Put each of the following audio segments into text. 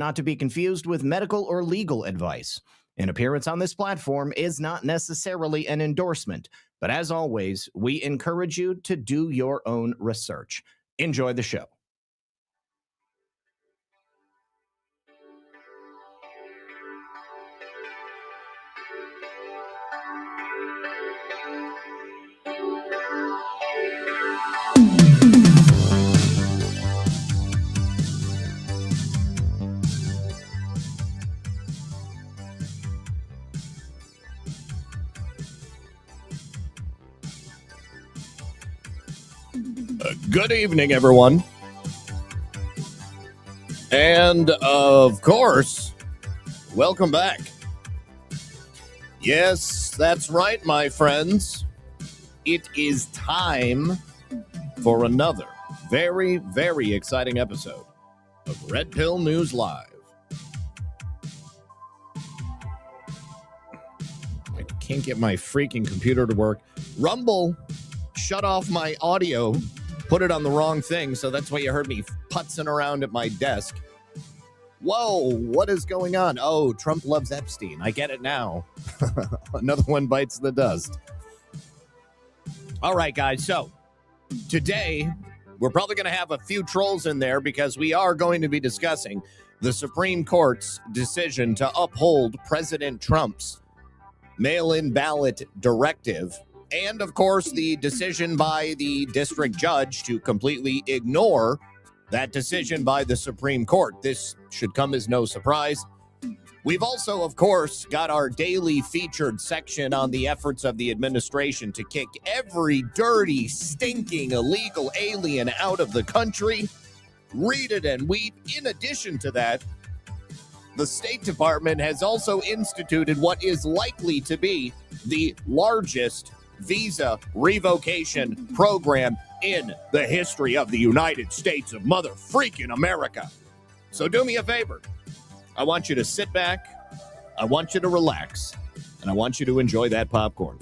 Not to be confused with medical or legal advice. An appearance on this platform is not necessarily an endorsement, but as always, we encourage you to do your own research. Enjoy the show. Good evening, everyone. And, of course, welcome back. Yes, that's right, my friends. It is time for another very, very exciting episode of Red Pill News Live. I can't get my freaking computer to work. Rumble shut off my audio. Put it on the wrong thing, so that's why you heard me putzing around at my desk. Whoa, what is going on? Oh, Trump loves Epstein. I get it now. Another one bites the dust. All right, guys, so today we're probably going to have a few trolls in there because we are going to be discussing the Supreme Court's decision to uphold President Trump's mail-in ballot directive. And, of course, the decision by the district judge to completely ignore that decision by the Supreme Court. This should come as no surprise. We've also, of course, got our daily featured section on the efforts of the administration to kick every dirty, stinking, illegal alien out of the country. Read it and weep. In addition to that, the State Department has also instituted what is likely to be the largest visa revocation program in the history of the United States of mother freaking America. So do me a favor. I want you to sit back, I want you to relax, and I want you to enjoy that popcorn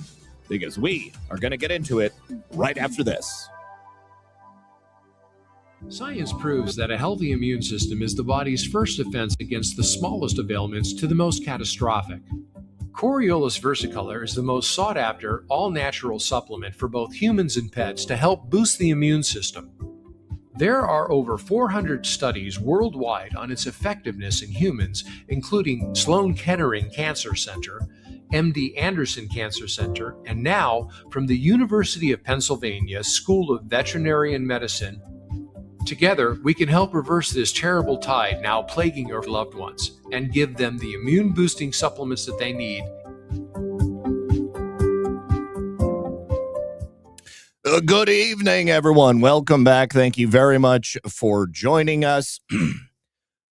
because we are going to get into it right after this. Science proves that a healthy immune system is the body's first defense against the smallest of ailments to the most catastrophic. Coriolus Versicolor is the most sought-after, all-natural supplement for both humans and pets to help boost the immune system. There are over 400 studies worldwide on its effectiveness in humans, including Sloan Kettering Cancer Center, MD Anderson Cancer Center, and now from the University of Pennsylvania School of Veterinary Medicine. Together, we can help reverse this terrible tide now plaguing your loved ones and give them the immune-boosting supplements that they need. Good evening, everyone. Welcome back. Thank you very much for joining us.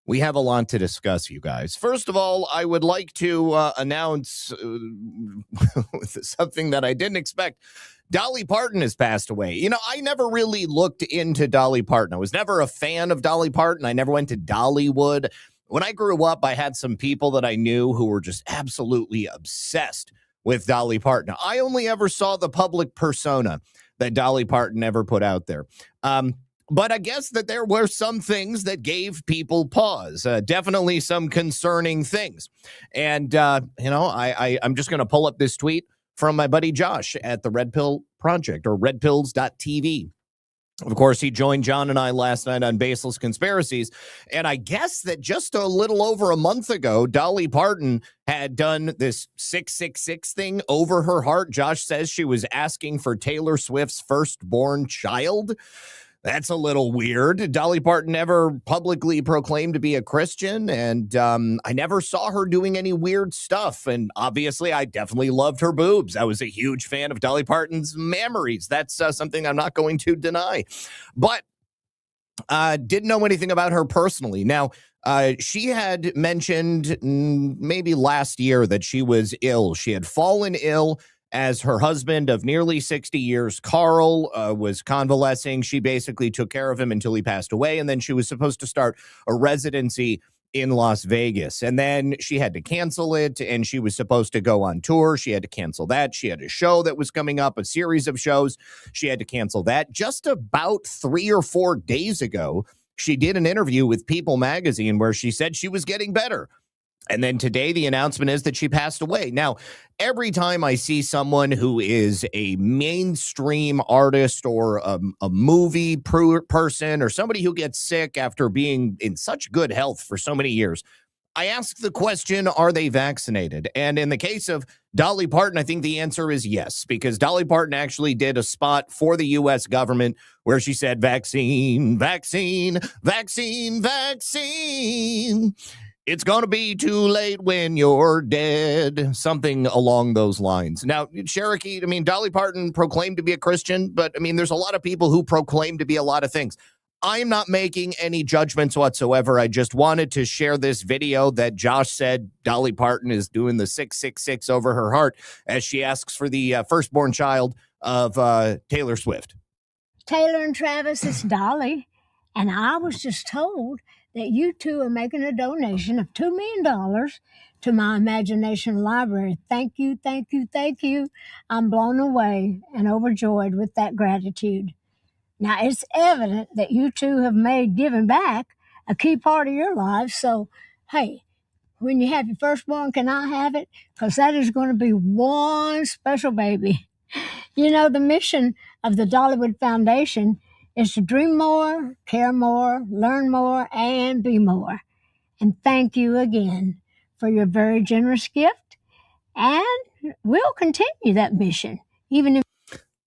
We have a lot to discuss, you guys. First of all, I would like to announce something that I didn't expect. Dolly Parton has passed away. You know, I never really looked into Dolly Parton. I was never a fan of Dolly Parton. I never went to Dollywood. When I grew up, I had some people that I knew who were just absolutely obsessed with Dolly Parton. I only ever saw the public persona that Dolly Parton ever put out there. But I guess that there were some things that gave people pause, definitely some concerning things. And, I'm just going to pull up this tweet from my buddy Josh at the Red Pill Project, or redpills.tv. Of course, he joined John and I last night on Baseless Conspiracies, and I guess that just a little over a month ago, Dolly Parton had done this 666 thing over her heart. Josh says she was asking for Taylor Swift's firstborn child. That's a little weird. Dolly Parton never publicly proclaimed to be a Christian, and I never saw her doing any weird stuff. And obviously, I definitely loved her boobs. I was a huge fan of Dolly Parton's mammaries. That's something I'm not going to deny. But didn't know anything about her personally. Now, she had mentioned maybe last year that she was ill. She had fallen ill as her husband of nearly 60 years, Carl, was convalescing. She basically took care of him until he passed away, and then she was supposed to start a residency in Las Vegas. And then she had to cancel it, and she was supposed to go on tour. She had to cancel that. She had a show that was coming up, a series of shows. She had to cancel that. Just about 3 or 4 days ago, she did an interview with People magazine where she said she was getting better. And then today, the announcement is that she passed away. Now, every time I see someone who is a mainstream artist or a movie person or somebody who gets sick after being in such good health for so many years, I ask the question, are they vaccinated? And in the case of Dolly Parton, I think the answer is yes, because Dolly Parton actually did a spot for the U.S. government where she said, vaccine, vaccine, vaccine, vaccine. It's going to be too late when you're dead. Something along those lines. Now, Cherokee, I mean, Dolly Parton proclaimed to be a Christian, but I mean, there's a lot of people who proclaim to be a lot of things. I'm not making any judgments whatsoever. I just wanted to share this video that Josh said Dolly Parton is doing the 666 over her heart as she asks for the firstborn child of Taylor Swift. Taylor and Travis, it's Dolly, and I was just told that you two are making a donation of $2 million to my imagination library. Thank you, thank you, thank you. I'm blown away and overjoyed with that gratitude. Now, it's evident that you two have made giving back a key part of your lives. So, hey, when you have your firstborn, can I have it? Because that is going to be one special baby. You know, the mission of the Dollywood Foundation is to dream more, care more, learn more, and be more. And thank you again for your very generous gift. And we'll continue that mission, even if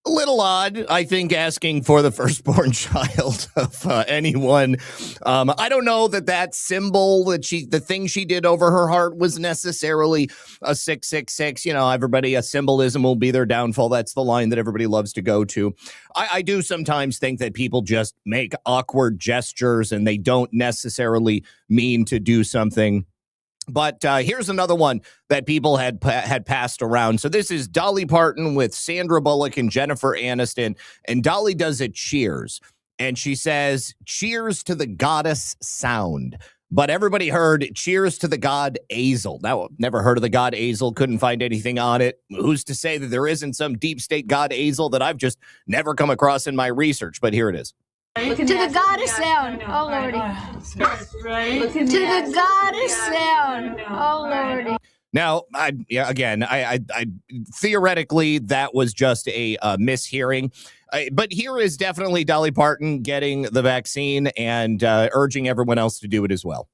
A little odd, I think, asking for the firstborn child of anyone. I don't know that symbol that the thing she did over her heart was necessarily a 666. You know, everybody, a symbolism will be their downfall. That's the line that everybody loves to go to. I do sometimes think that people just make awkward gestures and they don't necessarily mean to do something. But here's another one that people had passed around. So this is Dolly Parton with Sandra Bullock and Jennifer Aniston. And Dolly does a cheers. And she says, cheers to the goddess sound. But everybody heard cheers to the god Azel. Now, never heard of the god Azel. Couldn't find anything on it. Who's to say that there isn't some deep state god Azel that I've just never come across in my research? But here it is. to the goddess sound. Oh, Lordy. Right? To the goddess sound. Oh, Lordy. Now, I theoretically, that was just a mishearing. But here is definitely Dolly Parton getting the vaccine and urging everyone else to do it as well.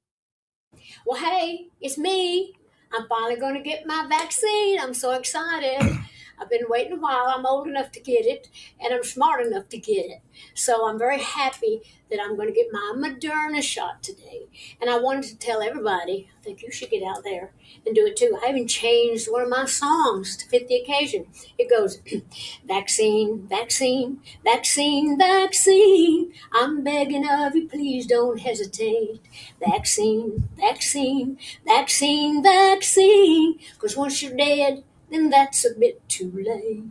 Well, hey, it's me. I'm finally going to get my vaccine. I'm so excited. I've been waiting a while. I'm old enough to get it, and I'm smart enough to get it. So I'm very happy that I'm going to get my Moderna shot today. And I wanted to tell everybody, I think you should get out there and do it too. I even changed one of my songs to fit the occasion. It goes, vaccine, vaccine, vaccine, vaccine. I'm begging of you, please don't hesitate. Vaccine, vaccine, vaccine, vaccine. Because once you're dead, then that's a bit too late.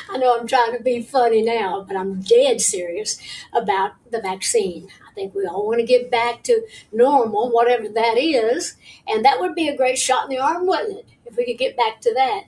I know I'm trying to be funny now, but I'm dead serious about the vaccine. I think we all want to get back to normal, whatever that is. And that would be a great shot in the arm, wouldn't it? If we could get back to that.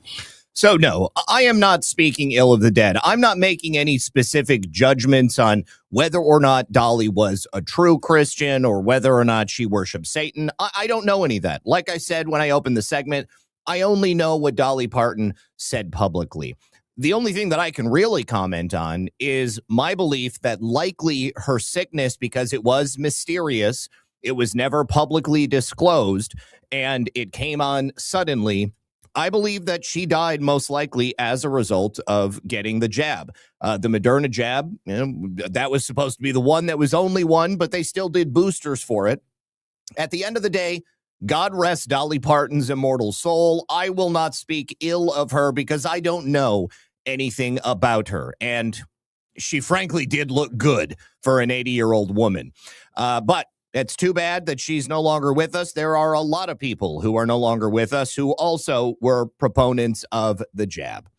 So, no, I am not speaking ill of the dead. I'm not making any specific judgments on whether or not Dolly was a true Christian or whether or not she worshipped Satan. I don't know any of that. Like I said when I opened the segment, I only know what Dolly Parton said publicly. The only thing that I can really comment on is my belief that likely her sickness, because it was mysterious, it was never publicly disclosed, and it came on suddenly. I believe that she died most likely as a result of getting the jab. The Moderna jab, that was supposed to be the one that was only one, but they still did boosters for it. At the end of the day, God rest Dolly Parton's immortal soul. I will not speak ill of her because I don't know anything about her. And she frankly did look good for an 80-year-old woman. But it's too bad that she's no longer with us. There are a lot of people who are no longer with us who also were proponents of the jab.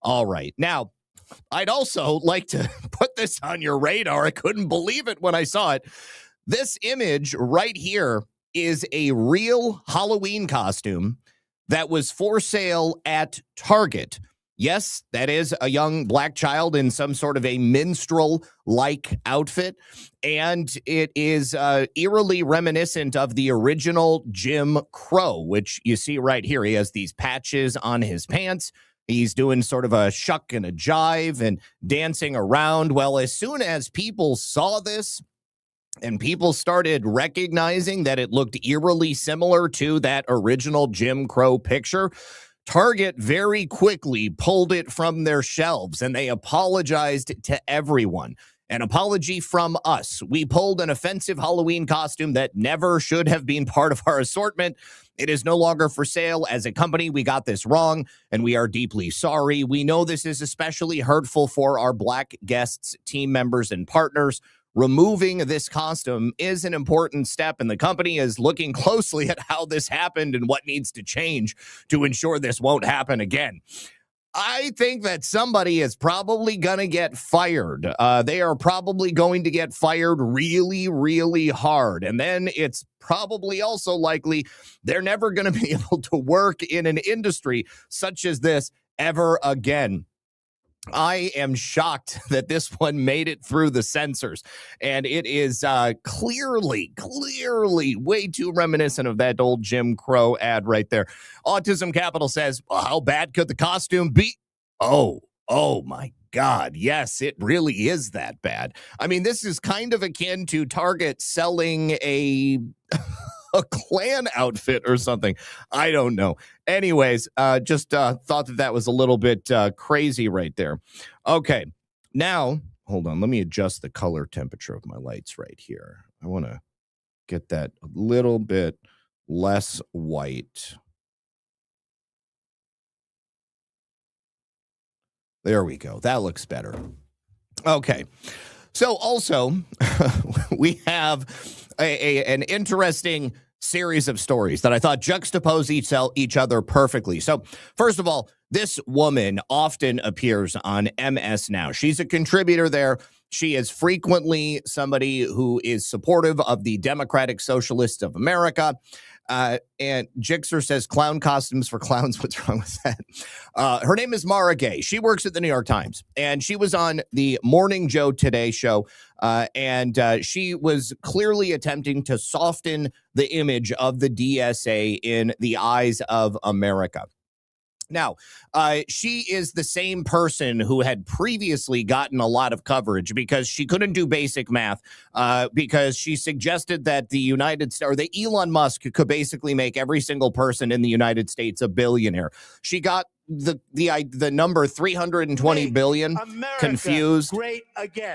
All right. Now, I'd also like to put this on your radar. I couldn't believe it when I saw it. This image right here is a real Halloween costume that was for sale at Target. Yes, that is a young black child in some sort of a minstrel-like outfit, and it is eerily reminiscent of the original Jim Crow, which you see right here. He has these patches on his pants. He's doing sort of a shuck and a jive and dancing around. Well, as soon as people saw this and people started recognizing that it looked eerily similar to that original Jim Crow picture, Target very quickly pulled it from their shelves, and they apologized to everyone. An apology from us. We pulled an offensive Halloween costume that never should have been part of our assortment. It is no longer for sale. As a company, we got this wrong, and we are deeply sorry. We know this is especially hurtful for our Black guests, team members, and partners. Removing this costume is an important step, and the company is looking closely at how this happened and what needs to change to ensure this won't happen again. I think that somebody is probably going to get fired. They are probably going to get fired really, really hard. And then it's probably also likely they're never going to be able to work in an industry such as this ever again. I am shocked that this one made it through the censors, and it is clearly way too reminiscent of that old Jim Crow ad right there. Autism Capital says, well, how bad could the costume be? Oh my God. Yes, it really is that bad. I mean, this is kind of akin to Target selling a Klan outfit or something. I don't know. Anyways, just thought that was a little bit crazy right there. Okay, now, hold on. Let me adjust the color temperature of my lights right here. I want to get that a little bit less white. There we go. That looks better. Okay. So also, we have an interesting series of stories that I thought juxtapose each other perfectly. So first of all, this woman often appears on MS Now. She's a contributor there. She is frequently somebody who is supportive of the Democratic Socialists of America. And Jixer says clown costumes for clowns. What's wrong with that? Her name is Mara Gay. She works at the New York Times, and she was on the Morning Joe Today show. And she was clearly attempting to soften the image of the DSA in the eyes of America. Now, she is the same person who had previously gotten a lot of coverage because she couldn't do basic math, because she suggested that the Elon Musk could basically make every single person in the United States a billionaire. She got the number 320 billion America confused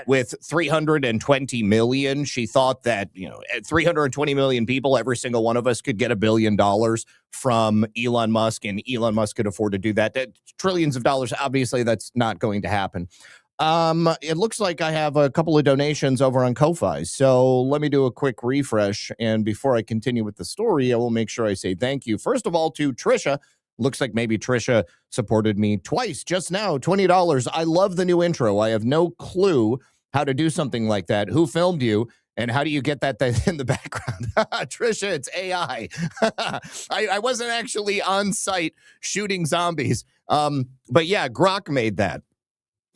with 320 million. She thought that, at 320 million people, every single one of us could get $1 billion from Elon Musk, and Elon Musk could afford to do that. Trillions of dollars. Obviously, that's not going to happen. It looks like I have a couple of donations over on Ko-Fi. So let me do a quick refresh. And before I continue with the story, I will make sure I say thank you. First of all, to Trisha. Looks like maybe Trisha supported me twice just now, $20. I love the new intro. I have no clue how to do something like that. Who filmed you? And how do you get that in the background? Trisha, it's AI. I wasn't actually on site shooting zombies. But yeah, Grok made that.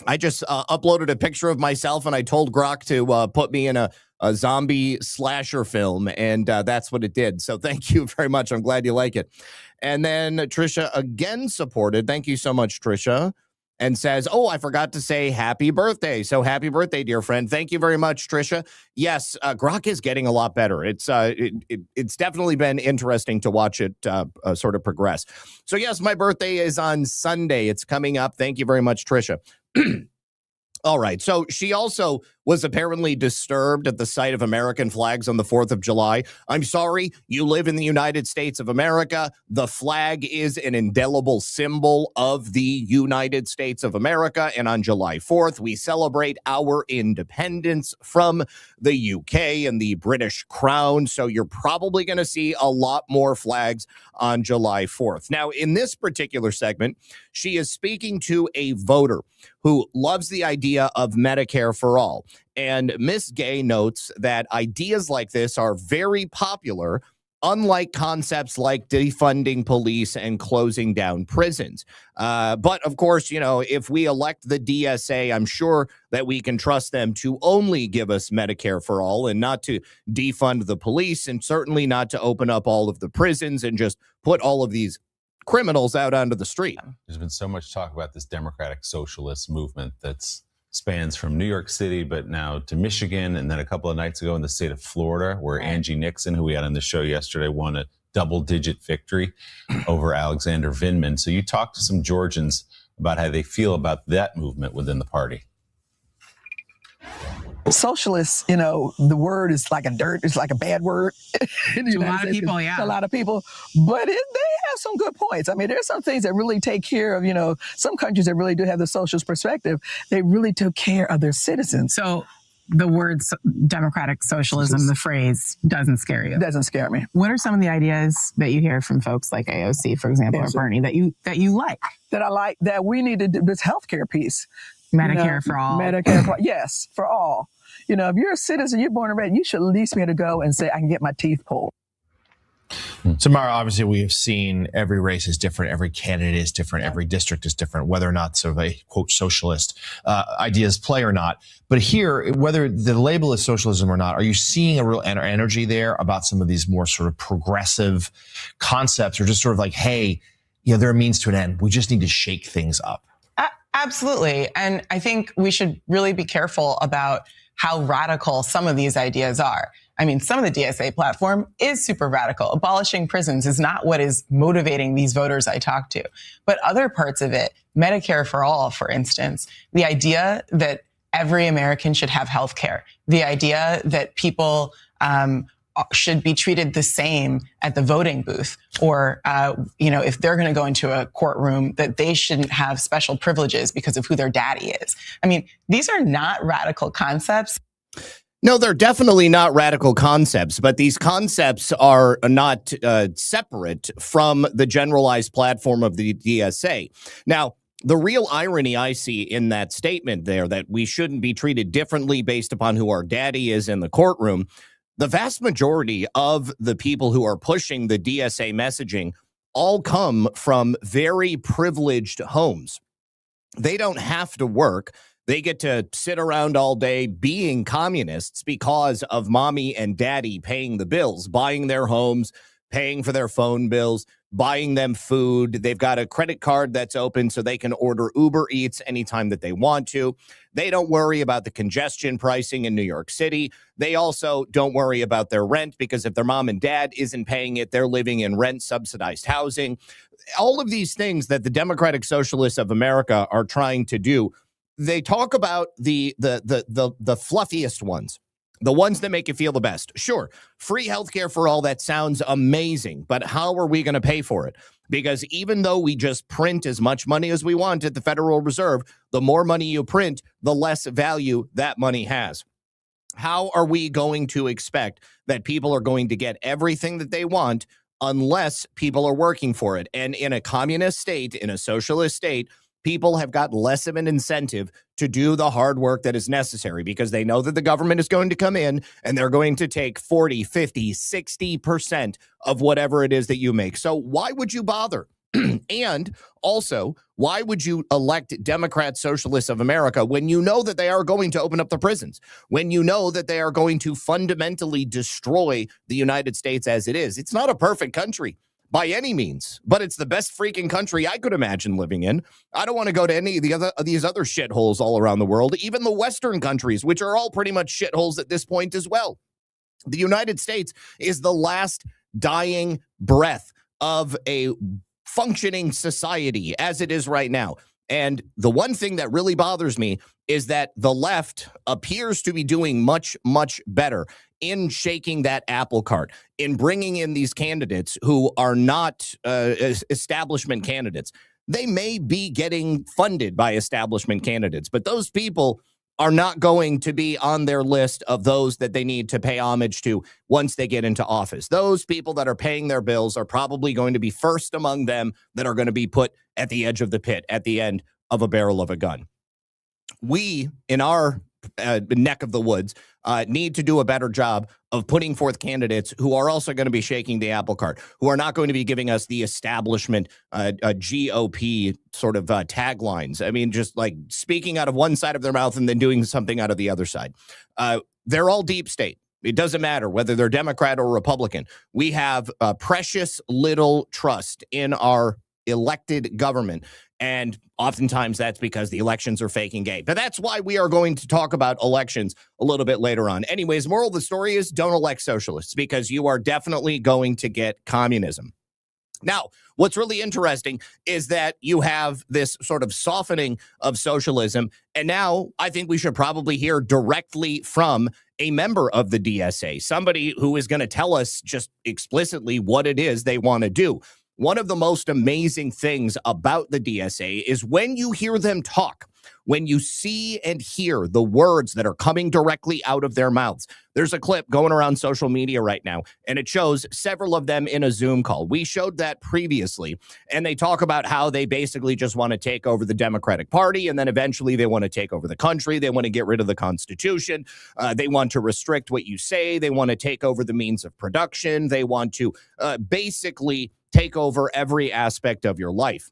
I just uploaded a picture of myself, and I told Grok to put me in a zombie slasher film, and that's what it did. So thank you very much. I'm glad you like it. And then Trisha again supported. Thank you so much, Trisha. And says, oh, I forgot to say happy birthday. So happy birthday, dear friend. Thank you very much, Trisha. Yes, Grok is getting a lot better. It's definitely been interesting to watch it sort of progress. So yes, my birthday is on Sunday. It's coming up. Thank you very much, Trisha. All right. So she also was apparently disturbed at the sight of American flags on the 4th of July. I'm sorry. You live in the United States of America. The flag is an indelible symbol of the United States of America. And on July 4th, we celebrate our independence from the UK and the British Crown. So you're probably going to see a lot more flags on July 4th. Now, in this particular segment, she is speaking to a voter who loves the idea of Medicare for all. And Miss Gay notes that ideas like this are very popular unlike concepts like defunding police and closing down prisons. But of course, you know, if we elect the DSA, I'm sure that we can trust them to only give us Medicare for all and not to defund the police, and certainly not to open up all of the prisons and just put all of these criminals out onto the street. There's been so much talk about this democratic socialist movement that's spans from New York City, but now to Michigan, and then a couple of nights ago in the state of Florida, where Angie Nixon, who we had on the show yesterday, won a double-digit victory over Alexander Vindman. So you talked to some Georgians about how they feel about that movement within the party. Socialists, you know, the word is like it's like a bad word. To a lot of people, yeah. A lot of people, but they have some good points. I mean, there's some things that really take care of, you know, some countries that really do have the socialist perspective. They really took care of their citizens. So the word democratic socialism, the phrase, doesn't scare you? It doesn't scare me. What are some of the ideas that you hear from folks like AOC, for example, or Bernie, that you like? That I like, that we need to do this healthcare piece. Medicare for all. Medicare for, yes, for all. You know, if you're a citizen, you're born and bred, you should at least be able to go and say, I can get my teeth pulled. So, Mara, obviously we have seen every race is different, every candidate is different, every district is different, whether or not sort of a, quote, socialist ideas play or not. But here, whether the label is socialism or not, are you seeing a real energy there about some of these more sort of progressive concepts, or just sort of like, hey, you know, there are means to an end. We just need to shake things up? Absolutely. And I think we should really be careful about how radical some of these ideas are. I mean, some of the DSA platform is super radical. Abolishing prisons is not what is motivating these voters I talk to. But other parts of it, Medicare for all, for instance, the idea that every American should have health care, the idea that people should be treated the same at the voting booth, or, you know, if they're going to go into a courtroom, that they shouldn't have special privileges because of who their daddy is. I mean, these are not radical concepts. No, they're definitely not radical concepts, but these concepts are not separate from the generalized platform of the DSA. Now, the real irony I see in that statement there, that we shouldn't be treated differently based upon who our daddy is in the courtroom, the vast majority of the people who are pushing the DSA messaging all come from very privileged homes. They don't have to work. They get to sit around all day being communists because of mommy and daddy paying the bills, buying their homes, paying for their phone bills, buying them food. They've got a credit card that's open so they can order Uber Eats anytime that they want to. They don't worry about the congestion pricing in New York City. They also don't worry about their rent, because if their mom and dad isn't paying it, they're living in rent-subsidized housing. All of these things that the Democratic Socialists of America are trying to do, they talk about the fluffiest ones. The ones that make you feel the best. Sure, free healthcare for all, that sounds amazing, but how are we going to pay for it? Because even though we just print as much money as we want at the Federal Reserve, the more money you print, the less value that money has. How are we going to expect that people are going to get everything that they want unless people are working for it? And in a communist state, in a socialist state, people have got less of an incentive to do the hard work that is necessary, because they know that the government is going to come in and they're going to take 40, 50, 60% of whatever it is that you make. So why would you bother? And also, why would you elect Democrat Socialists of America when you know that they are going to open up the prisons, when you know that they are going to fundamentally destroy the United States as it is? It's not a perfect country by any means, but it's the best freaking country I could imagine living in. I don't want to go to any of these other shitholes all around the world, even the Western countries, which are all pretty much shitholes at this point as well. The United States is the last dying breath of a functioning society as it is right now. And the one thing that really bothers me is that the left appears to be doing much, much better in shaking that apple cart, in bringing in these candidates who are not establishment candidates. They may be getting funded by establishment candidates, but those people are not going to be on their list of those that they need to pay homage to once they get into office. Those people that are paying their bills are probably going to be first among them that are going to be put at the edge of the pit at the end of a barrel of a gun. We, in our neck of the woods need to do a better job of putting forth candidates who are also going to be shaking the apple cart, who are not going to be giving us the establishment GOP sort of taglines. I mean, just like speaking out of one side of their mouth and then doing something out of the other side. They're all deep state. It doesn't matter whether they're Democrat or Republican. We have precious little trust in our elected government. And oftentimes that's because the elections are fake and gay. But that's why we are going to talk about elections a little bit later on. Anyways, moral of the story is don't elect socialists because you are definitely going to get communism. Now, what's really interesting is that you have this sort of softening of socialism. And now I think we should probably hear directly from a member of the DSA, somebody who is going to tell us just explicitly what it is they want to do. One of the most amazing things about the DSA is when you hear them talk, when you see and hear the words that are coming directly out of their mouths. There's a clip going around social media right now, and it shows several of them in a Zoom call. We showed that previously, and they talk about how they basically just want to take over the Democratic Party, and then eventually they want to take over the country. They want to get rid of the Constitution. They want to restrict what you say. They want to take over the means of production. They want to basically take over every aspect of your life.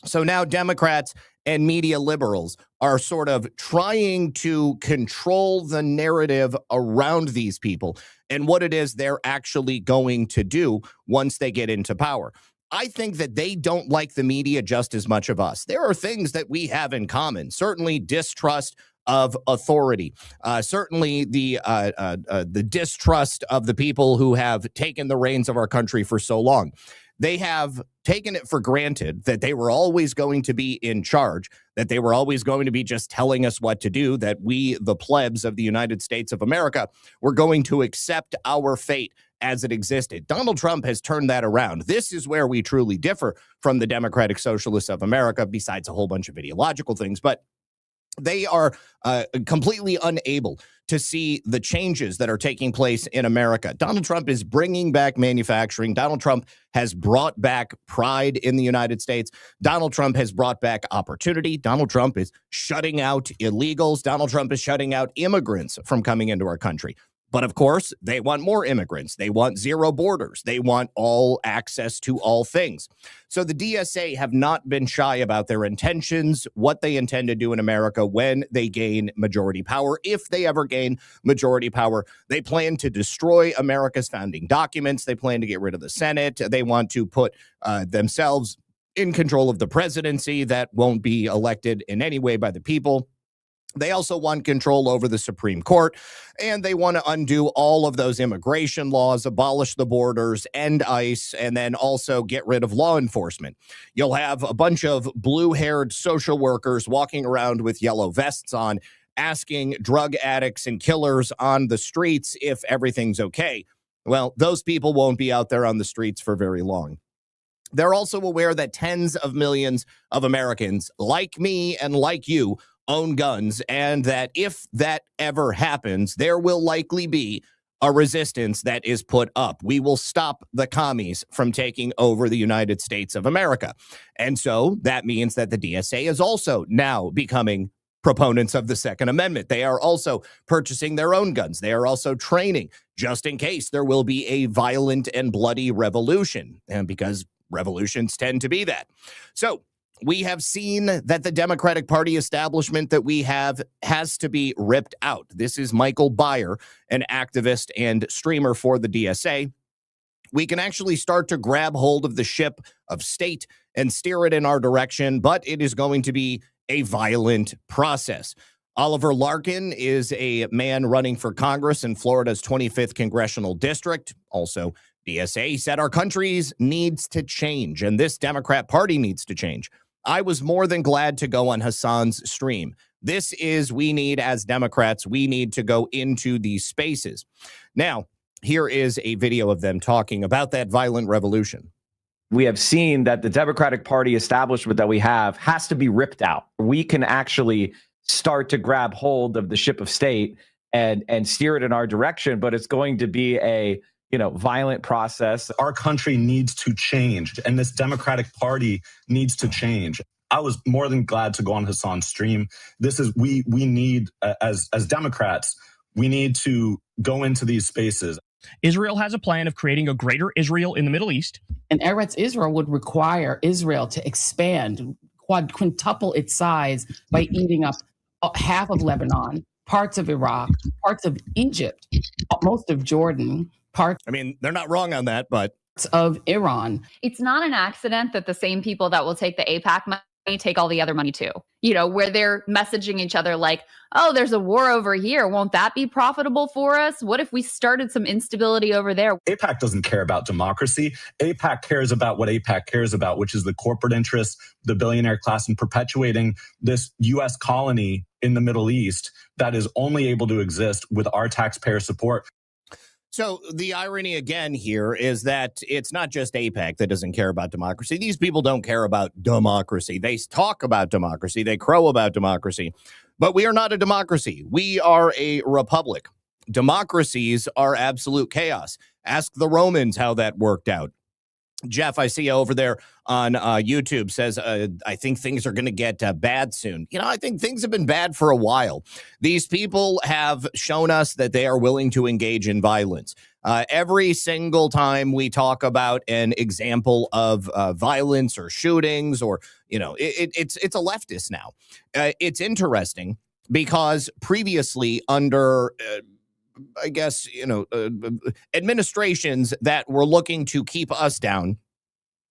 So now Democrats and media liberals are sort of trying to control the narrative around these people and what it is they're actually going to do once they get into power. I think that they don't like the media just as much of us. There are things that we have in common, certainly distrust of authority, certainly the distrust of the people who have taken the reins of our country for so long. They have taken it for granted that they were always going to be in charge, that they were always going to be just telling us what to do, that we, the plebs of the United States of America, were going to accept our fate as it existed. Donald Trump has turned that around. This is where we truly differ from the Democratic Socialists of America, besides a whole bunch of ideological things. But they are completely unable to see the changes that are taking place in America. Donald Trump is bringing back manufacturing. Donald Trump has brought back pride in the United States. Donald Trump has brought back opportunity. Donald Trump is shutting out illegals. Donald Trump is shutting out immigrants from coming into our country. But of course, they want more immigrants. They want zero borders. They want all access to all things. So the DSA have not been shy about their intentions, what they intend to do in America when they gain majority power. If they ever gain majority power, they plan to destroy America's founding documents. They plan to get rid of the Senate. They want to put themselves in control of the presidency that won't be elected in any way by the people. They also want control over the Supreme Court, and they want to undo all of those immigration laws, abolish the borders, end ICE, and then also get rid of law enforcement. You'll have a bunch of blue-haired social workers walking around with yellow vests on, asking drug addicts and killers on the streets if everything's okay. Well, those people won't be out there on the streets for very long. They're also aware that tens of millions of Americans, like me and like you, own guns, and that if that ever happens, there will likely be a resistance that is put up. We will stop the commies from taking over the United States of America. And so that means that the DSA is also now becoming proponents of the Second Amendment. They are also purchasing their own guns. They are also training just in case there will be a violent and bloody revolution, and because revolutions tend to be that. So we have seen that the Democratic Party establishment that we have has to be ripped out. This is Michael Byer, an activist and streamer for the DSA. We can actually start to grab hold of the ship of state and steer it in our direction, but it is going to be a violent process. Oliver Larkin is a man running for Congress in Florida's 25th congressional district. Also, DSA said our country needs to change, and this Democrat Party needs to change. I was more than glad to go on Hassan's stream. This is, we need, as Democrats, we need to go into these spaces. Now, here is a video of them talking about that violent revolution. We have seen that the Democratic Party establishment that we have has to be ripped out. We can actually start to grab hold of the ship of state and steer it in our direction, but it's going to be a violent process. Our country needs to change, and this Democratic Party needs to change. I was more than glad to go on Hassan's stream. This is, we need, as Democrats, we need to go into these spaces. Israel has a plan of creating a greater Israel in the Middle East. And Eretz Israel would require Israel to expand, quintuple its size by eating up half of Lebanon, parts of Iraq, parts of Egypt, most of Jordan, parts. I mean, they're not wrong on that, but of Iran. It's not an accident that the same people that will take the AIPAC money take all the other money too. You know, where they're messaging each other like, oh, there's a war over here. Won't that be profitable for us? What if we started some instability over there? AIPAC doesn't care about democracy. AIPAC cares about what AIPAC cares about, which is the corporate interests, the billionaire class, and perpetuating this U.S. colony in the Middle East that is only able to exist with our taxpayer support. So the irony again here is that it's not just AIPAC that doesn't care about democracy. These people don't care about democracy. They talk about democracy. They crow about democracy. But we are not a democracy. We are a republic. Democracies are absolute chaos. Ask the Romans how that worked out. Jeff, I see you over there on YouTube, says, I think things are going to get bad soon. You know, I think things have been bad for a while. These people have shown us that they are willing to engage in violence. Every single time we talk about an example of violence or shootings or, you know, it's a leftist now. It's interesting because previously under I guess, you know, administrations that were looking to keep us down,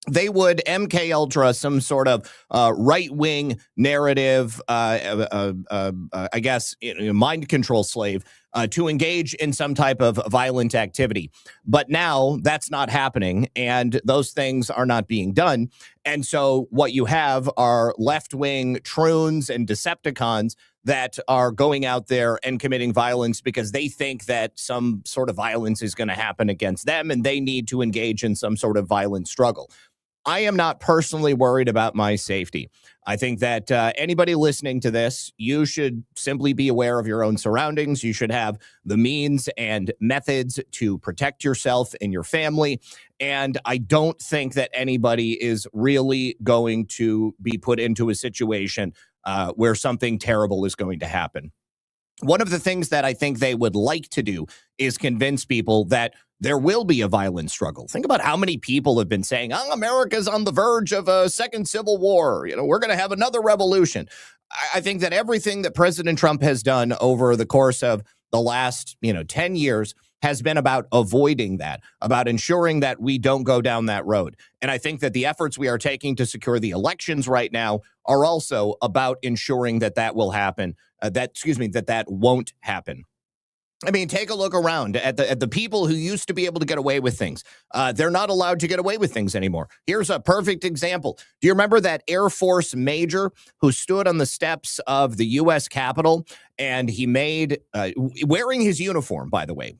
they would MK Ultra some sort of right-wing narrative, I guess, mind control slave to engage in some type of violent activity. But now that's not happening, and those things are not being done. And so what you have are left-wing troons and Decepticons that are going out there and committing violence because they think that some sort of violence is going to happen against them and they need to engage in some sort of violent struggle. I am not personally worried about my safety. I think that anybody listening to this, you should simply be aware of your own surroundings. You should have the means and methods to protect yourself and your family. And I don't think that anybody is really going to be put into a situation where something terrible is going to happen. One of the things that I think they would like to do is convince people that there will be a violent struggle. Think about how many people have been saying, oh, America's on the verge of a second civil war. You know, we're going to have another revolution. I think that everything that President Trump has done over the course of the last, 10 years has been about avoiding that, about ensuring that we don't go down that road. And I think that the efforts we are taking to secure the elections right now are also about ensuring that that will happen, that won't happen. I mean, take a look around at the people who used to be able to get away with things. They're not allowed to get away with things anymore. Here's a perfect example. Do you remember that Air Force major who stood on the steps of the U.S. Capitol and he made, wearing his uniform, by the way,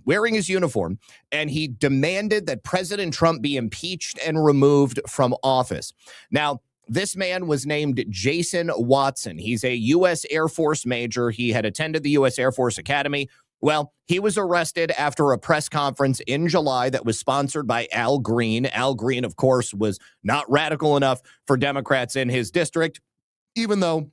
and he demanded that President Trump be impeached and removed from office. Now, this man was named Jason Watson. He's a U.S. Air Force major. He had attended the U.S. Air Force Academy. Well, he was arrested after a press conference in July that was sponsored by Al Green. Al Green, of course, was not radical enough for Democrats in his district, even though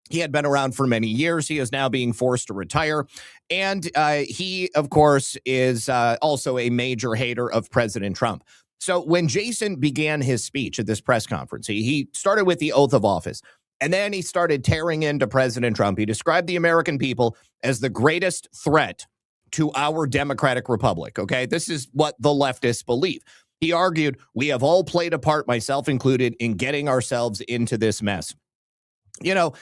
he had been around for many years. He is now being forced to retire. And he, of course, is also a major hater of President Trump. So when Jason began his speech at this press conference, he started with the oath of office. And then he started tearing into President Trump. He described the American people as the greatest threat to our democratic republic. Okay, this is what the leftists believe. He argued, we have all played a part, myself included, in getting ourselves into this mess. You know,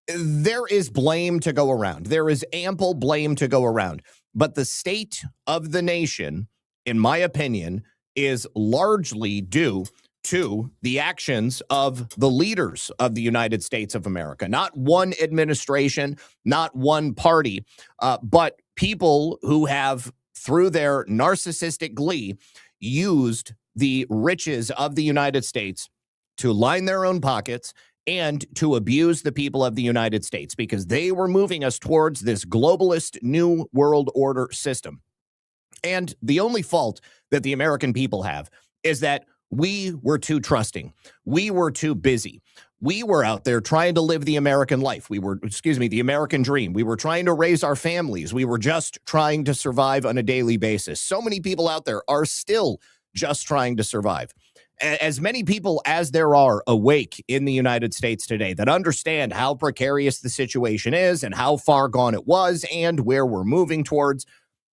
there is blame to go around. There is ample blame to go around. But the state of the nation, in my opinion, is largely due to the actions of the leaders of the United States of America. Not one administration, not one party, but people who have, through their narcissistic glee, used the riches of the United States to line their own pockets and to abuse the people of the United States because they were moving us towards this globalist new world order system. And the only fault that the American people have is that We were too trusting. We were too busy. We were out there trying to live the American life. The American dream. We were trying to raise our families. We were just trying to survive on a daily basis. So many people out there are still just trying to survive. As many people as there are awake in the United States today that understand how precarious the situation is and how far gone it was and where we're moving towards,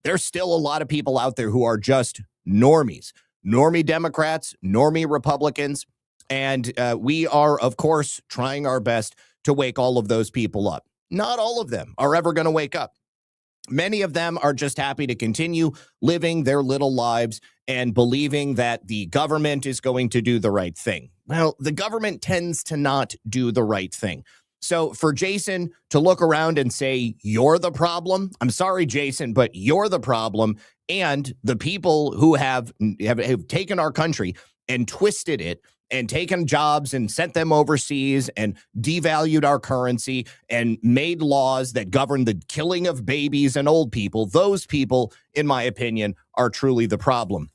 there's still a lot of people out there who are just normies. Normie Democrats, normie Republicans, and we are, of course, trying our best to wake all of those people up. Not all of them are ever going to wake up. Many of them are just happy to continue living their little lives and believing that the government is going to do the right thing. Well, the government tends to not do the right thing. So for Jason to look around and say, you're the problem, I'm sorry, Jason, but you're the problem. And the people who have taken our country and twisted it and taken jobs and sent them overseas and devalued our currency and made laws that govern the killing of babies and old people, those people, in my opinion, are truly the problem.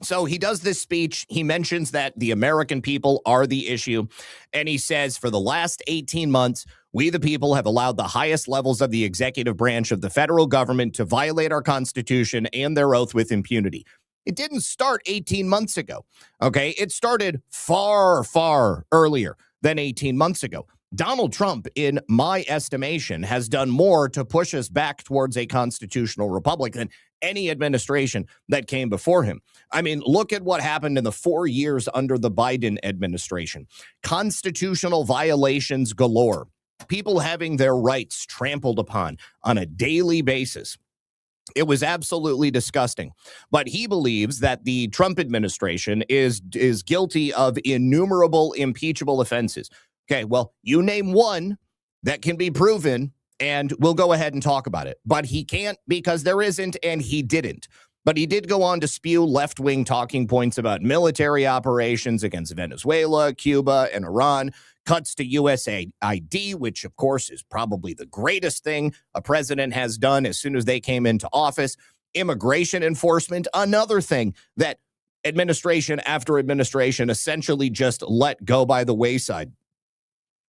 So he does this speech. He mentions that the American people are the issue. And he says, for the last 18 months, we the people have allowed the highest levels of the executive branch of the federal government to violate our Constitution and their oath with impunity. It didn't start 18 months ago, okay? It started far, far earlier than 18 months ago. Donald Trump, in my estimation, has done more to push us back towards a constitutional republic than any administration that came before him. I mean, look at what happened in the 4 years under the Biden administration. Constitutional violations galore. People having their rights trampled upon on a daily basis. It was absolutely disgusting. But he believes that the Trump administration is guilty of innumerable impeachable offenses. Okay, well, you name one that can be proven, and we'll go ahead and talk about it. But he can't because there isn't, and he didn't. But he did go on to spew left-wing talking points about military operations against Venezuela, Cuba, and Iran, cuts to USAID, which, of course, is probably the greatest thing a president has done as soon as they came into office. Immigration enforcement, another thing that administration after administration essentially just let go by the wayside.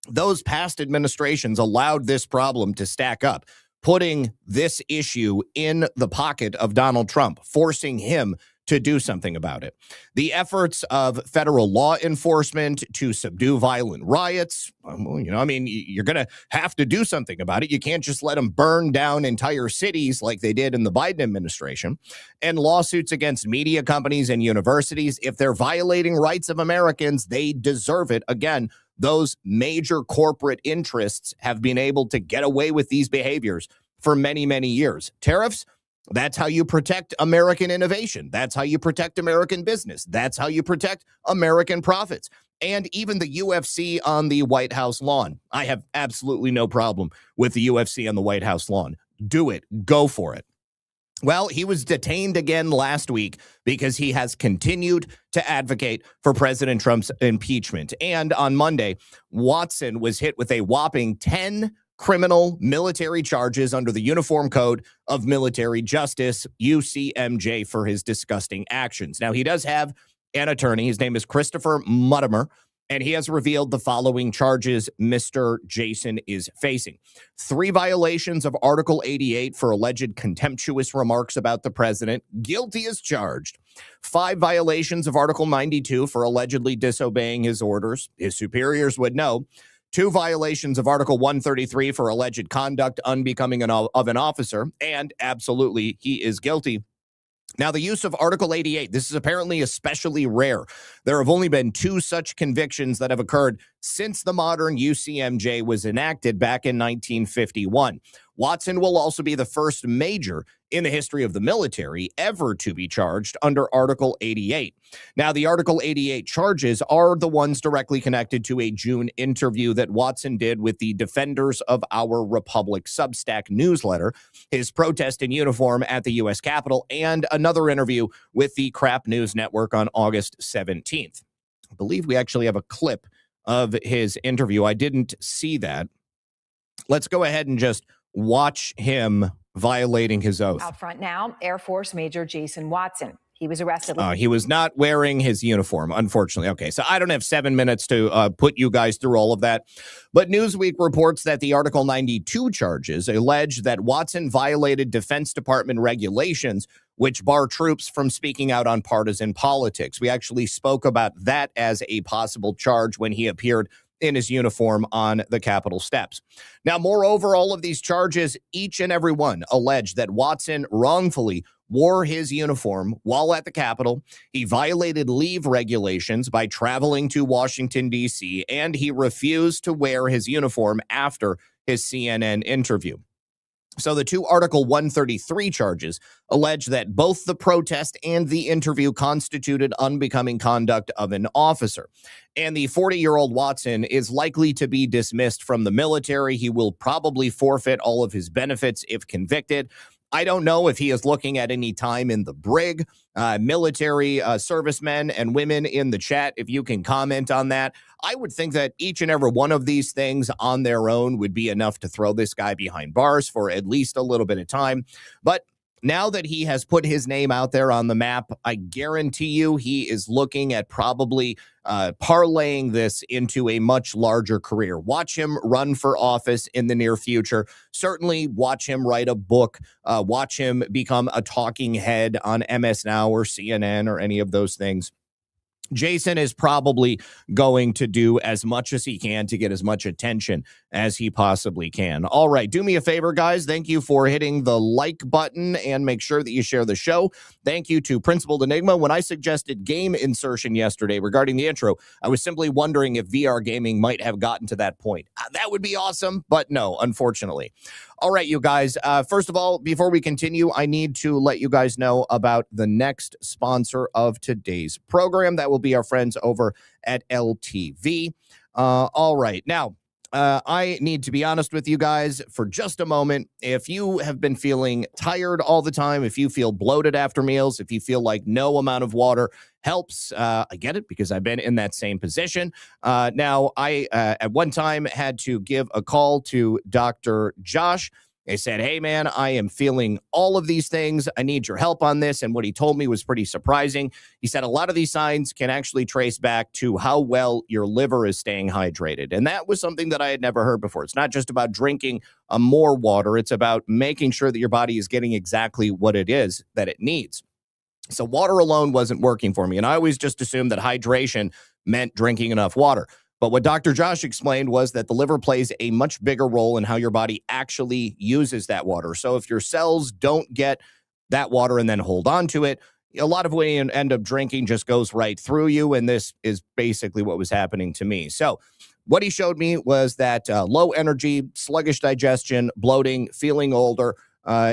Those past administrations allowed this problem to stack up, putting this issue in the pocket of Donald Trump, forcing him to do something about it. The efforts of federal law enforcement to subdue violent riots, you're going to have to do something about it. You can't just let them burn down entire cities like they did in the Biden administration. And lawsuits against media companies and universities. If they're violating rights of Americans, they deserve it. Again, those major corporate interests have been able to get away with these behaviors for many, many years. Tariffs, that's how you protect American innovation. That's how you protect American business. That's how you protect American profits. And even the UFC on the White House lawn. I have absolutely no problem with the UFC on the White House lawn. Do it. Go for it. Well, he was detained again last week because he has continued to advocate for President Trump's impeachment. And on Monday, Watson was hit with a whopping 10 criminal military charges under the Uniform Code of Military Justice, UCMJ, for his disgusting actions. Now, he does have an attorney. His name is Christopher Muttimer, and he has revealed the following charges Mr. Jason is facing. 3 violations of Article 88 for alleged contemptuous remarks about the president. Guilty as charged. 5 violations of Article 92 for allegedly disobeying his orders. His superiors would know. 2 violations of Article 133 for alleged conduct unbecoming of an officer. And absolutely, he is guilty. Now, the use of Article 88, this is apparently especially rare. There have only been 2 such convictions that have occurred since the modern UCMJ was enacted back in 1951. Watson will also be the first major in the history of the military ever to be charged under Article 88. Now, the Article 88 charges are the ones directly connected to a June interview that Watson did with the Defenders of Our Republic Substack newsletter, his protest in uniform at the U.S. Capitol, and another interview with the Crap News Network on August 17th. I believe we actually have a clip of his interview. I didn't see that. Let's go ahead and just watch him violating his oath. Out front now, Air Force Major Jason Watson. He was arrested. He was not wearing his uniform, unfortunately. Okay, so I don't have 7 minutes to put you guys through all of that. But Newsweek reports that the Article 92 charges allege that Watson violated Defense Department regulations, which bar troops from speaking out on partisan politics. We actually spoke about that as a possible charge when he appeared in his uniform on the Capitol steps. Now, moreover, all of these charges, each and every one, allege that Watson wrongfully wore his uniform while at the Capitol. He violated leave regulations by traveling to Washington, D.C., and he refused to wear his uniform after his CNN interview. So the two Article 133 charges allege that both the protest and the interview constituted unbecoming conduct of an officer. And the 40-year-old Watson is likely to be dismissed from the military. He will probably forfeit all of his benefits if convicted. I don't know if he is looking at any time in the brig. Military servicemen and women in the chat, if you can comment on that. I would think that each and every one of these things on their own would be enough to throw this guy behind bars for at least a little bit of time. But now that he has put his name out there on the map, I guarantee you he is looking at probably parlaying this into a much larger career. Watch him run for office in the near future. Certainly watch him write a book. Watch him become a talking head on MS Now or CNN or any of those things. Jason is probably going to do as much as he can to get as much attention as he possibly can. All right, do me a favor, guys. Thank you for hitting the like button and make sure that you share the show. Thank you to Principled Enigma. When I suggested game insertion yesterday regarding the intro, I was simply wondering if VR gaming might have gotten to that point. That would be awesome, but no, unfortunately. All right, you guys. First of all, before we continue, I need to let you guys know about the next sponsor of today's program. That will be our friends over at LTV. All right. Now, I need to be honest with you guys for just a moment. If you have been feeling tired all the time, if you feel bloated after meals, if you feel like no amount of water helps, I get it because I've been in that same position. Now, I at one time had to give a call to Dr. Josh. They said, hey, man, I am feeling all of these things. I need your help on this. And what he told me was pretty surprising. He said a lot of these signs can actually trace back to how well your liver is staying hydrated. And that was something that I had never heard before. It's not just about drinking more water. It's about making sure that your body is getting exactly what it is that it needs. So water alone wasn't working for me. And I always just assumed that hydration meant drinking enough water. But what Dr. Josh explained was that the liver plays a much bigger role in how your body actually uses that water. So if your cells don't get that water and then hold on to it, a lot of what you end up drinking just goes right through you. And this is basically what was happening to me. So what he showed me was that low energy, sluggish digestion, bloating, feeling older,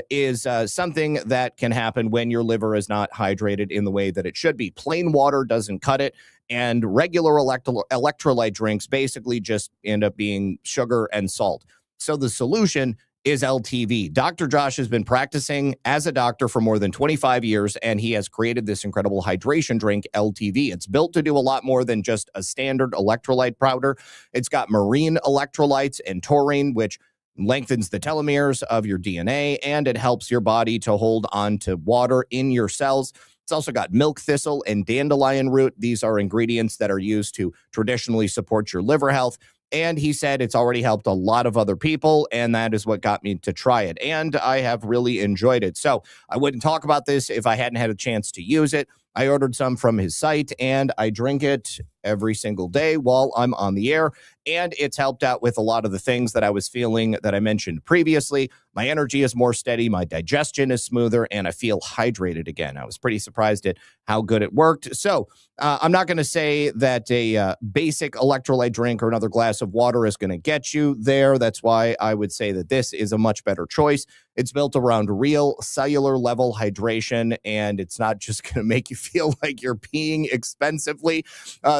is something that can happen when your liver is not hydrated in the way that it should be. Plain water doesn't cut it, and regular electrolyte drinks basically just end up being sugar and salt. So the solution is LTV. Dr. Josh has been practicing as a doctor for more than 25 years, and he has created this incredible hydration drink, LTV. It's built to do a lot more than just a standard electrolyte powder. It's got marine electrolytes and taurine, which lengthens the telomeres of your DNA, and it helps your body to hold on to water in your cells. It's also got milk thistle and dandelion root. These are ingredients that are used to traditionally support your liver health. And he said it's already helped a lot of other people, and that is what got me to try it. And I have really enjoyed it. So I wouldn't talk about this if I hadn't had a chance to use it. I ordered some from his site, and I drink it every single day while I'm on the air. And it's helped out with a lot of the things that I was feeling that I mentioned previously. My energy is more steady, my digestion is smoother, and I feel hydrated again. I was pretty surprised at how good it worked. So I'm not going to say that a basic electrolyte drink or another glass of water is going to get you there. That's why I would say that this is a much better choice. It's built around real cellular level hydration, and it's not just going to make you feel like you're peeing expensively.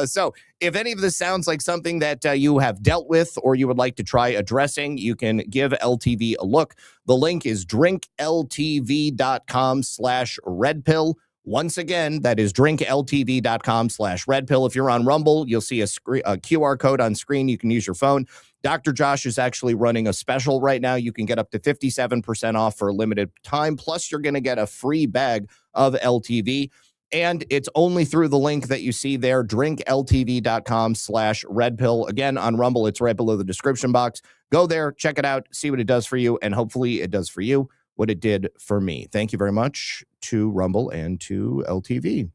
So if any of this sounds like something that you have dealt with or you would like to try addressing, you can give LTV a look. The link is drinkltv.com/redpill. Once again, that is drinkltv.com/redpill. If you're on Rumble, you'll see a QR code on screen. You can use your phone. Dr. Josh is actually running a special right now. You can get up to 57% off for a limited time. Plus, you're going to get a free bag of LTV. And it's only through the link that you see there, drinkltv.com/redpill. Again, on Rumble, it's right below the description box. Go there, check it out, see what it does for you, and hopefully it does for you what it did for me. Thank you very much to Rumble and to LTV.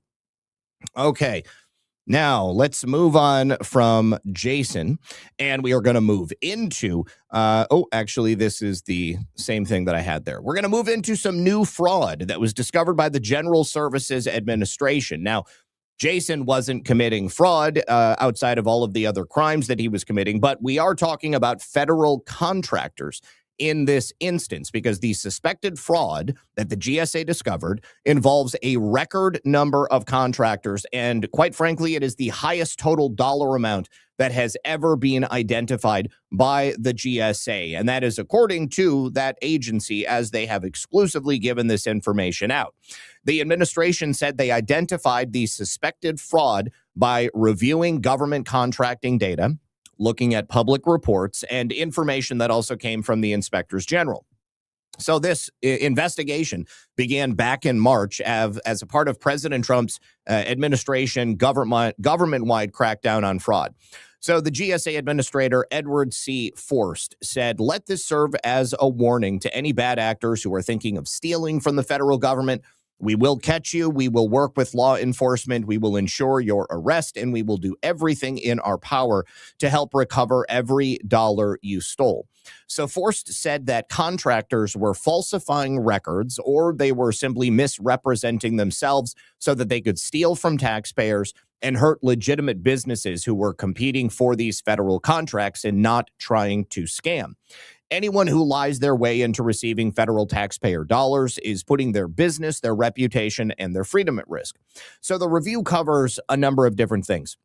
Okay. Now, let's move on from Jason, and we are going to move into, actually, this is the same thing that I had there. We're going to move into some new fraud that was discovered by the General Services Administration. Now, Jason wasn't committing fraud outside of all of the other crimes that he was committing, but we are talking about federal contractors in this instance, because the suspected fraud that the GSA discovered involves a record number of contractors. And quite frankly, it is the highest total dollar amount that has ever been identified by the GSA. And that is according to that agency, as they have exclusively given this information out. The administration said they identified the suspected fraud by reviewing government contracting data, looking at public reports, and information that also came from the inspectors general. So this investigation began back in March as a part of President Trump's administration government-wide crackdown on fraud. So the GSA administrator, Edward C. Forst, said, "Let this serve as a warning to any bad actors who are thinking of stealing from the federal government. We will catch you. We will work with law enforcement. We will ensure your arrest, and we will do everything in our power to help recover every dollar you stole." So Forst said that contractors were falsifying records, or they were simply misrepresenting themselves so that they could steal from taxpayers and hurt legitimate businesses who were competing for these federal contracts and not trying to scam. Anyone who lies their way into receiving federal taxpayer dollars is putting their business, their reputation, and their freedom at risk. So the review covers a number of different things.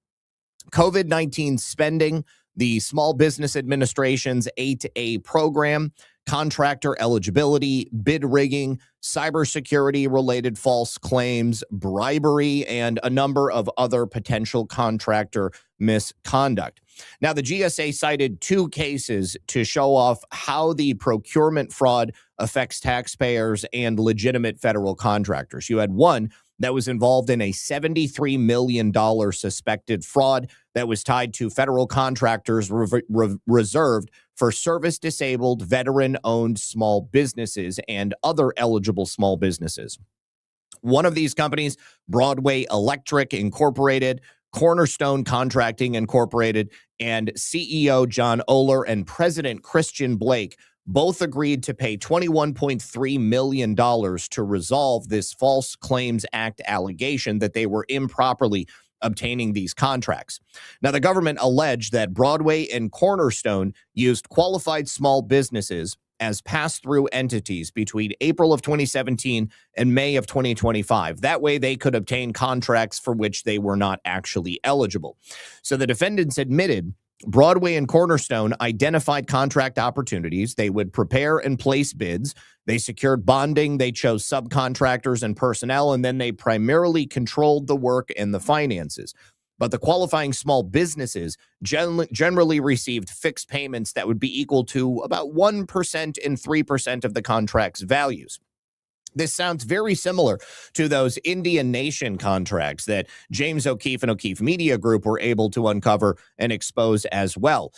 COVID-19 spending, the Small Business Administration's 8A program, contractor eligibility, bid rigging, cybersecurity-related false claims, bribery, and a number of other potential contractor misconduct. Now, the GSA cited 2 cases to show off how the procurement fraud affects taxpayers and legitimate federal contractors. You had one that was involved in a $73 million suspected fraud that was tied to federal contractors reserved for service-disabled, veteran-owned small businesses and other eligible small businesses. One of these companies, Broadway Electric Incorporated, Cornerstone Contracting Incorporated, and CEO John Oler and President Christian Blake both agreed to pay $21.3 million to resolve this False Claims Act allegation that they were improperly obtaining these contracts. Now, the government alleged that Broadway and Cornerstone used qualified small businesses as pass-through entities between April of 2017 and May of 2025. That way, they could obtain contracts for which they were not actually eligible. So the defendants admitted Broadway and Cornerstone identified contract opportunities. They would prepare and place bids. They secured bonding. They chose subcontractors and personnel, and then they primarily controlled the work and the finances. But the qualifying small businesses generally received fixed payments that would be equal to about 1% and 3% of the contract's values. This sounds very similar to those Indian Nation contracts that James O'Keefe and O'Keefe Media Group were able to uncover and expose as well.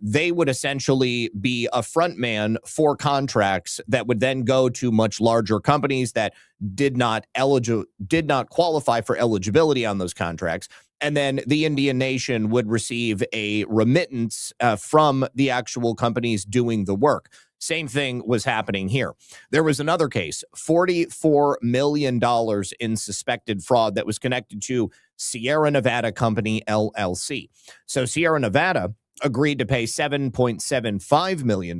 They would essentially be a front man for contracts that would then go to much larger companies that did not qualify for eligibility on those contracts. And then the Indian Nation would receive a remittance from the actual companies doing the work. Same thing was happening here. There was another case, $44 million in suspected fraud that was connected to Sierra Nevada Company, LLC. So Sierra Nevada agreed to pay $7.75 million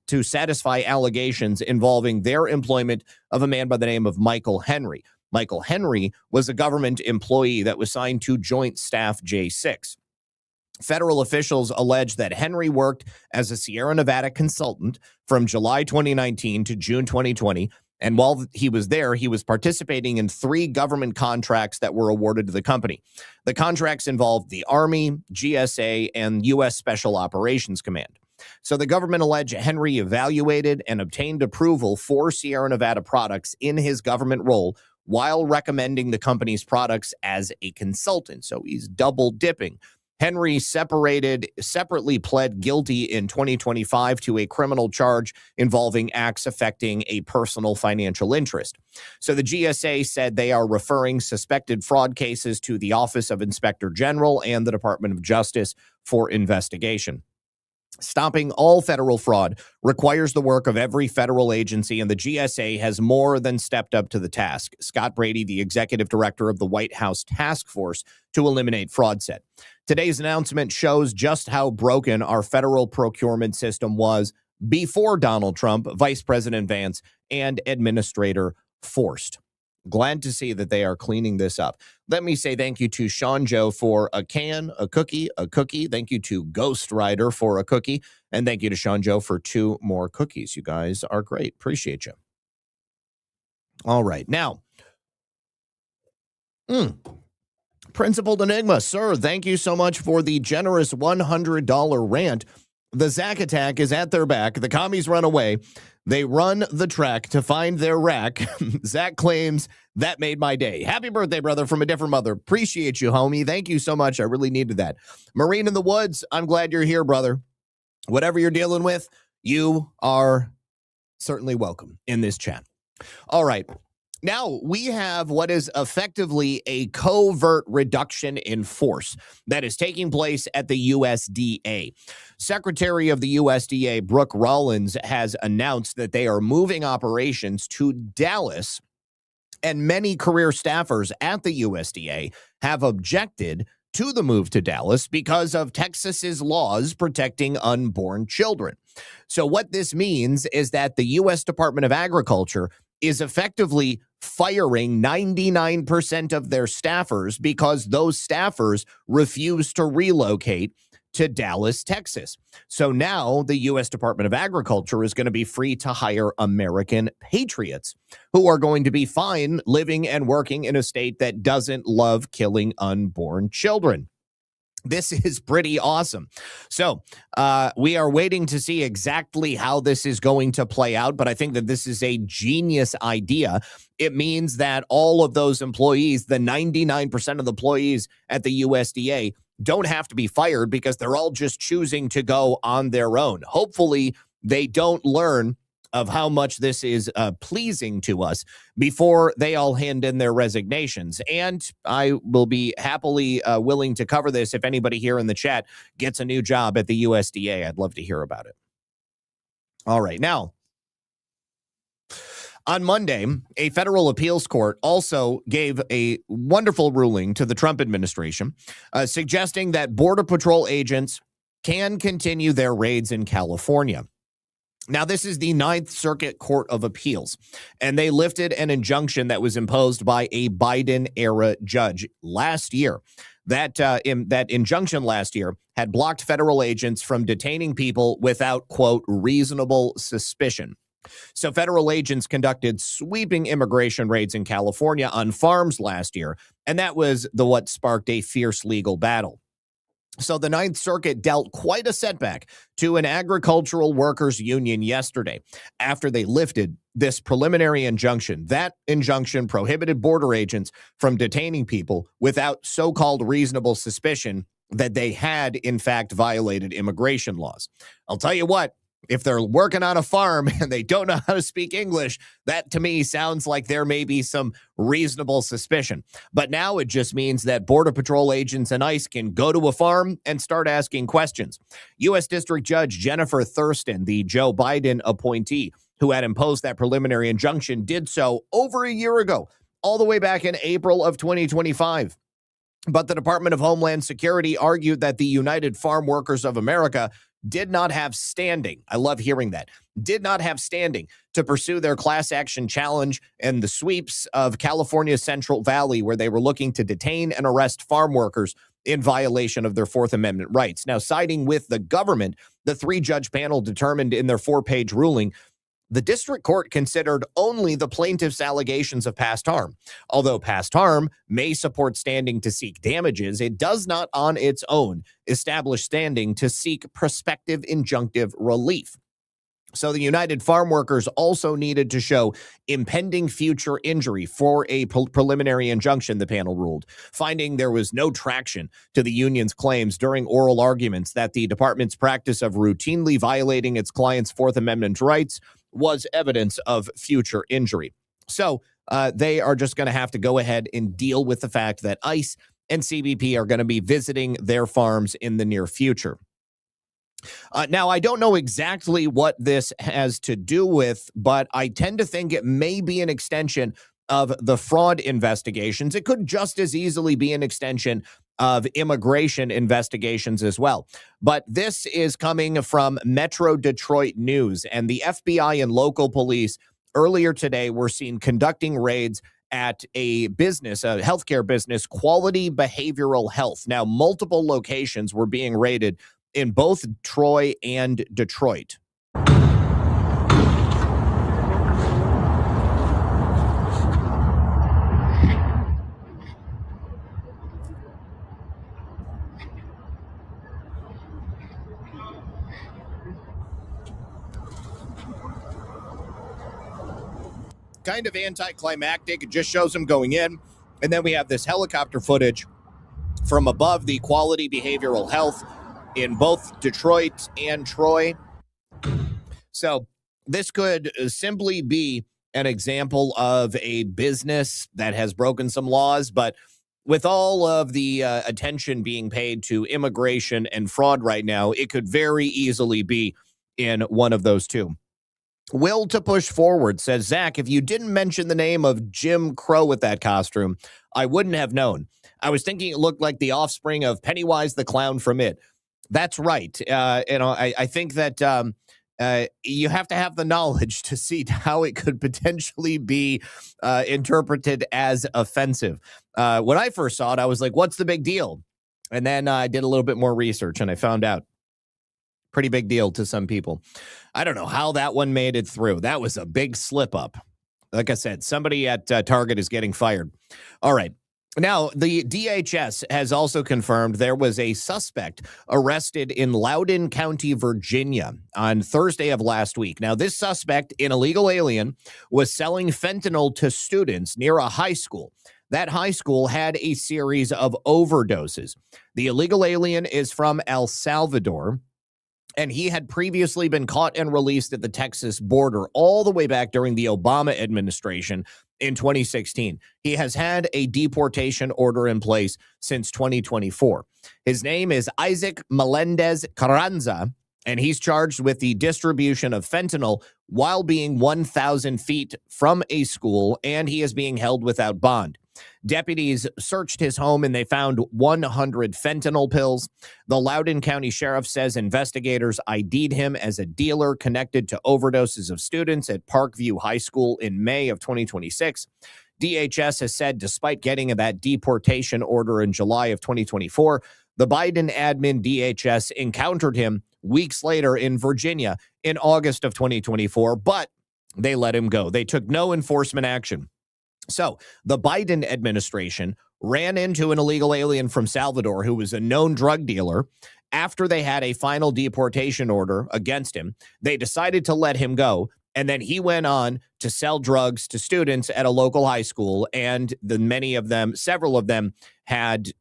to satisfy allegations involving their employment of a man by the name of Michael Henry. Michael Henry was a government employee that was signed to Joint Staff J6. Federal officials allege that Henry worked as a Sierra Nevada consultant from July 2019 to June 2020, and while he was there, he was participating in 3 government contracts that were awarded to the company. The contracts involved the Army, GSA, and U.S. Special Operations Command. So the government alleged Henry evaluated and obtained approval for Sierra Nevada products in his government role while recommending the company's products as a consultant. So he's double dipping. Henry separately pled guilty in 2025 to a criminal charge involving acts affecting a personal financial interest. So the GSA said they are referring suspected fraud cases to the Office of Inspector General and the Department of Justice for investigation. Stopping all federal fraud requires the work of every federal agency, and the GSA has more than stepped up to the task. Scott Brady, the executive director of the White House Task Force to Eliminate Fraud, said. Today's announcement shows just how broken our federal procurement system was before Donald Trump, Vice President Vance, and Administrator Forst. Glad to see that they are cleaning this up. Let me say thank you to Sean Joe for a can, a cookie. Thank you to Ghost Rider for a cookie. And thank you to Sean Joe for 2 more cookies. You guys are great. Appreciate you. All right. Now, Principled Enigma, sir, thank you so much for the generous $100 rant. The Zak attack is at their back. The commies run away. They run the track to find their rack. Zak claims that made my day. Happy birthday, brother, from a different mother. Appreciate you, homie. Thank you so much. I really needed that. Marine in the Woods, I'm glad you're here, brother. Whatever you're dealing with, you are certainly welcome in this chat. All right. Now, we have what is effectively a covert reduction in force that is taking place at the USDA. Secretary of the USDA, Brooke Rollins, has announced that they are moving operations to Dallas, and many career staffers at the USDA have objected to the move to Dallas because of Texas's laws protecting unborn children. So what this means is that the U.S. Department of Agriculture is effectively firing 99% of their staffers because those staffers refuse to relocate to Dallas, Texas. So now the U.S. Department of Agriculture is going to be free to hire American patriots who are going to be fine living and working in a state that doesn't love killing unborn children. This is pretty awesome. So we are waiting to see exactly how this is going to play out, but I think that this is a genius idea. It means that all of those employees, the 99% of the employees at the USDA, don't have to be fired because they're all just choosing to go on their own. Hopefully, they don't learn of how much this is pleasing to us before they all hand in their resignations. And I will be happily willing to cover this if anybody here in the chat gets a new job at the USDA. I'd love to hear about it. All right. Now, on Monday, a federal appeals court also gave a wonderful ruling to the Trump administration, suggesting that Border Patrol agents can continue their raids in California. Now, this is the Ninth Circuit Court of Appeals, and they lifted an injunction that was imposed by a Biden-era judge last year. That injunction last year had blocked federal agents from detaining people without, quote, reasonable suspicion. So federal agents conducted sweeping immigration raids in California on farms last year, and that was what sparked a fierce legal battle. So the Ninth Circuit dealt quite a setback to an agricultural workers union yesterday after they lifted this preliminary injunction. That injunction prohibited border agents from detaining people without so-called reasonable suspicion that they had, in fact, violated immigration laws. I'll tell you what, if they're working on a farm and they don't know how to speak English, that to me sounds like there may be some reasonable suspicion. But now it just means that Border Patrol agents and ICE can go to a farm and start asking questions. U.S. District Judge Jennifer Thurston, the Joe Biden appointee who had imposed that preliminary injunction, did so over a year ago, all the way back in April of 2025. But the Department of Homeland Security argued that the United Farm Workers of America did not have standing. I love hearing that. Did not have standing to pursue their class action challenge and the sweeps of California's Central Valley, where they were looking to detain and arrest farm workers in violation of their Fourth Amendment rights. Now, siding with the government, the 3-judge panel determined in their 4-page ruling the district court considered only the plaintiff's allegations of past harm. Although past harm may support standing to seek damages, it does not on its own establish standing to seek prospective injunctive relief. So the United Farm Workers also needed to show impending future injury for a preliminary injunction, the panel ruled, finding there was no traction to the union's claims during oral arguments that the department's practice of routinely violating its clients' Fourth Amendment rights was evidence of future injury. So they are just going to have to go ahead and deal with the fact that ICE and CBP are going to be visiting their farms in the near future. Now, I don't know exactly what this has to do with, but I tend to think it may be an extension of the fraud investigations. It could just as easily be an extension of immigration investigations as well. But this is coming from Metro Detroit News, and the FBI and local police earlier today were seen conducting raids at a business, a healthcare business, Quality Behavioral Health. Now, multiple locations were being raided in both Troy and Detroit. Kind of anticlimactic. It just shows them going in. And then we have this helicopter footage from above the Quality Behavioral Health in both Detroit and Troy. So this could simply be an example of a business that has broken some laws, but with all of the attention being paid to immigration and fraud right now, it could very easily be in one of those two. Will to Push Forward says, Zach, if you didn't mention the name of Jim Crow with that costume, I wouldn't have known. I was thinking it looked like the offspring of Pennywise the Clown from It. That's right. I think that you have to have the knowledge to see how it could potentially be interpreted as offensive. When I first saw it, I was like, what's the big deal? And then I did a little bit more research and I found out pretty big deal to some people. I don't know how that one made it through. That was a big slip up. Like I said, somebody at Target is getting fired. All right. Now, the DHS has also confirmed there was a suspect arrested in Loudoun County, Virginia on Thursday of last week. Now, this suspect, an illegal alien, was selling fentanyl to students near a high school. That high school had a series of overdoses. The illegal alien is from El Salvador, and he had previously been caught and released at the Texas border all the way back during the Obama administration in 2016. He has had a deportation order in place since 2024. His name is Isaac Melendez Carranza, and he's charged with the distribution of fentanyl while being 1,000 feet from a school, and he is being held without bond. Deputies searched his home and they found 100 fentanyl pills. The Loudoun County Sheriff says investigators ID'd him as a dealer connected to overdoses of students at Parkview High School in May of 2026. DHS has said despite getting that deportation order in July of 2024, the Biden admin DHS encountered him weeks later in Virginia in August of 2024, but they let him go. They took no enforcement action. So the Biden administration ran into an illegal alien from Salvador who was a known drug dealer. After they had a final deportation order against him, they decided to let him go. And then he went on to sell drugs to students at a local high school. And several of them had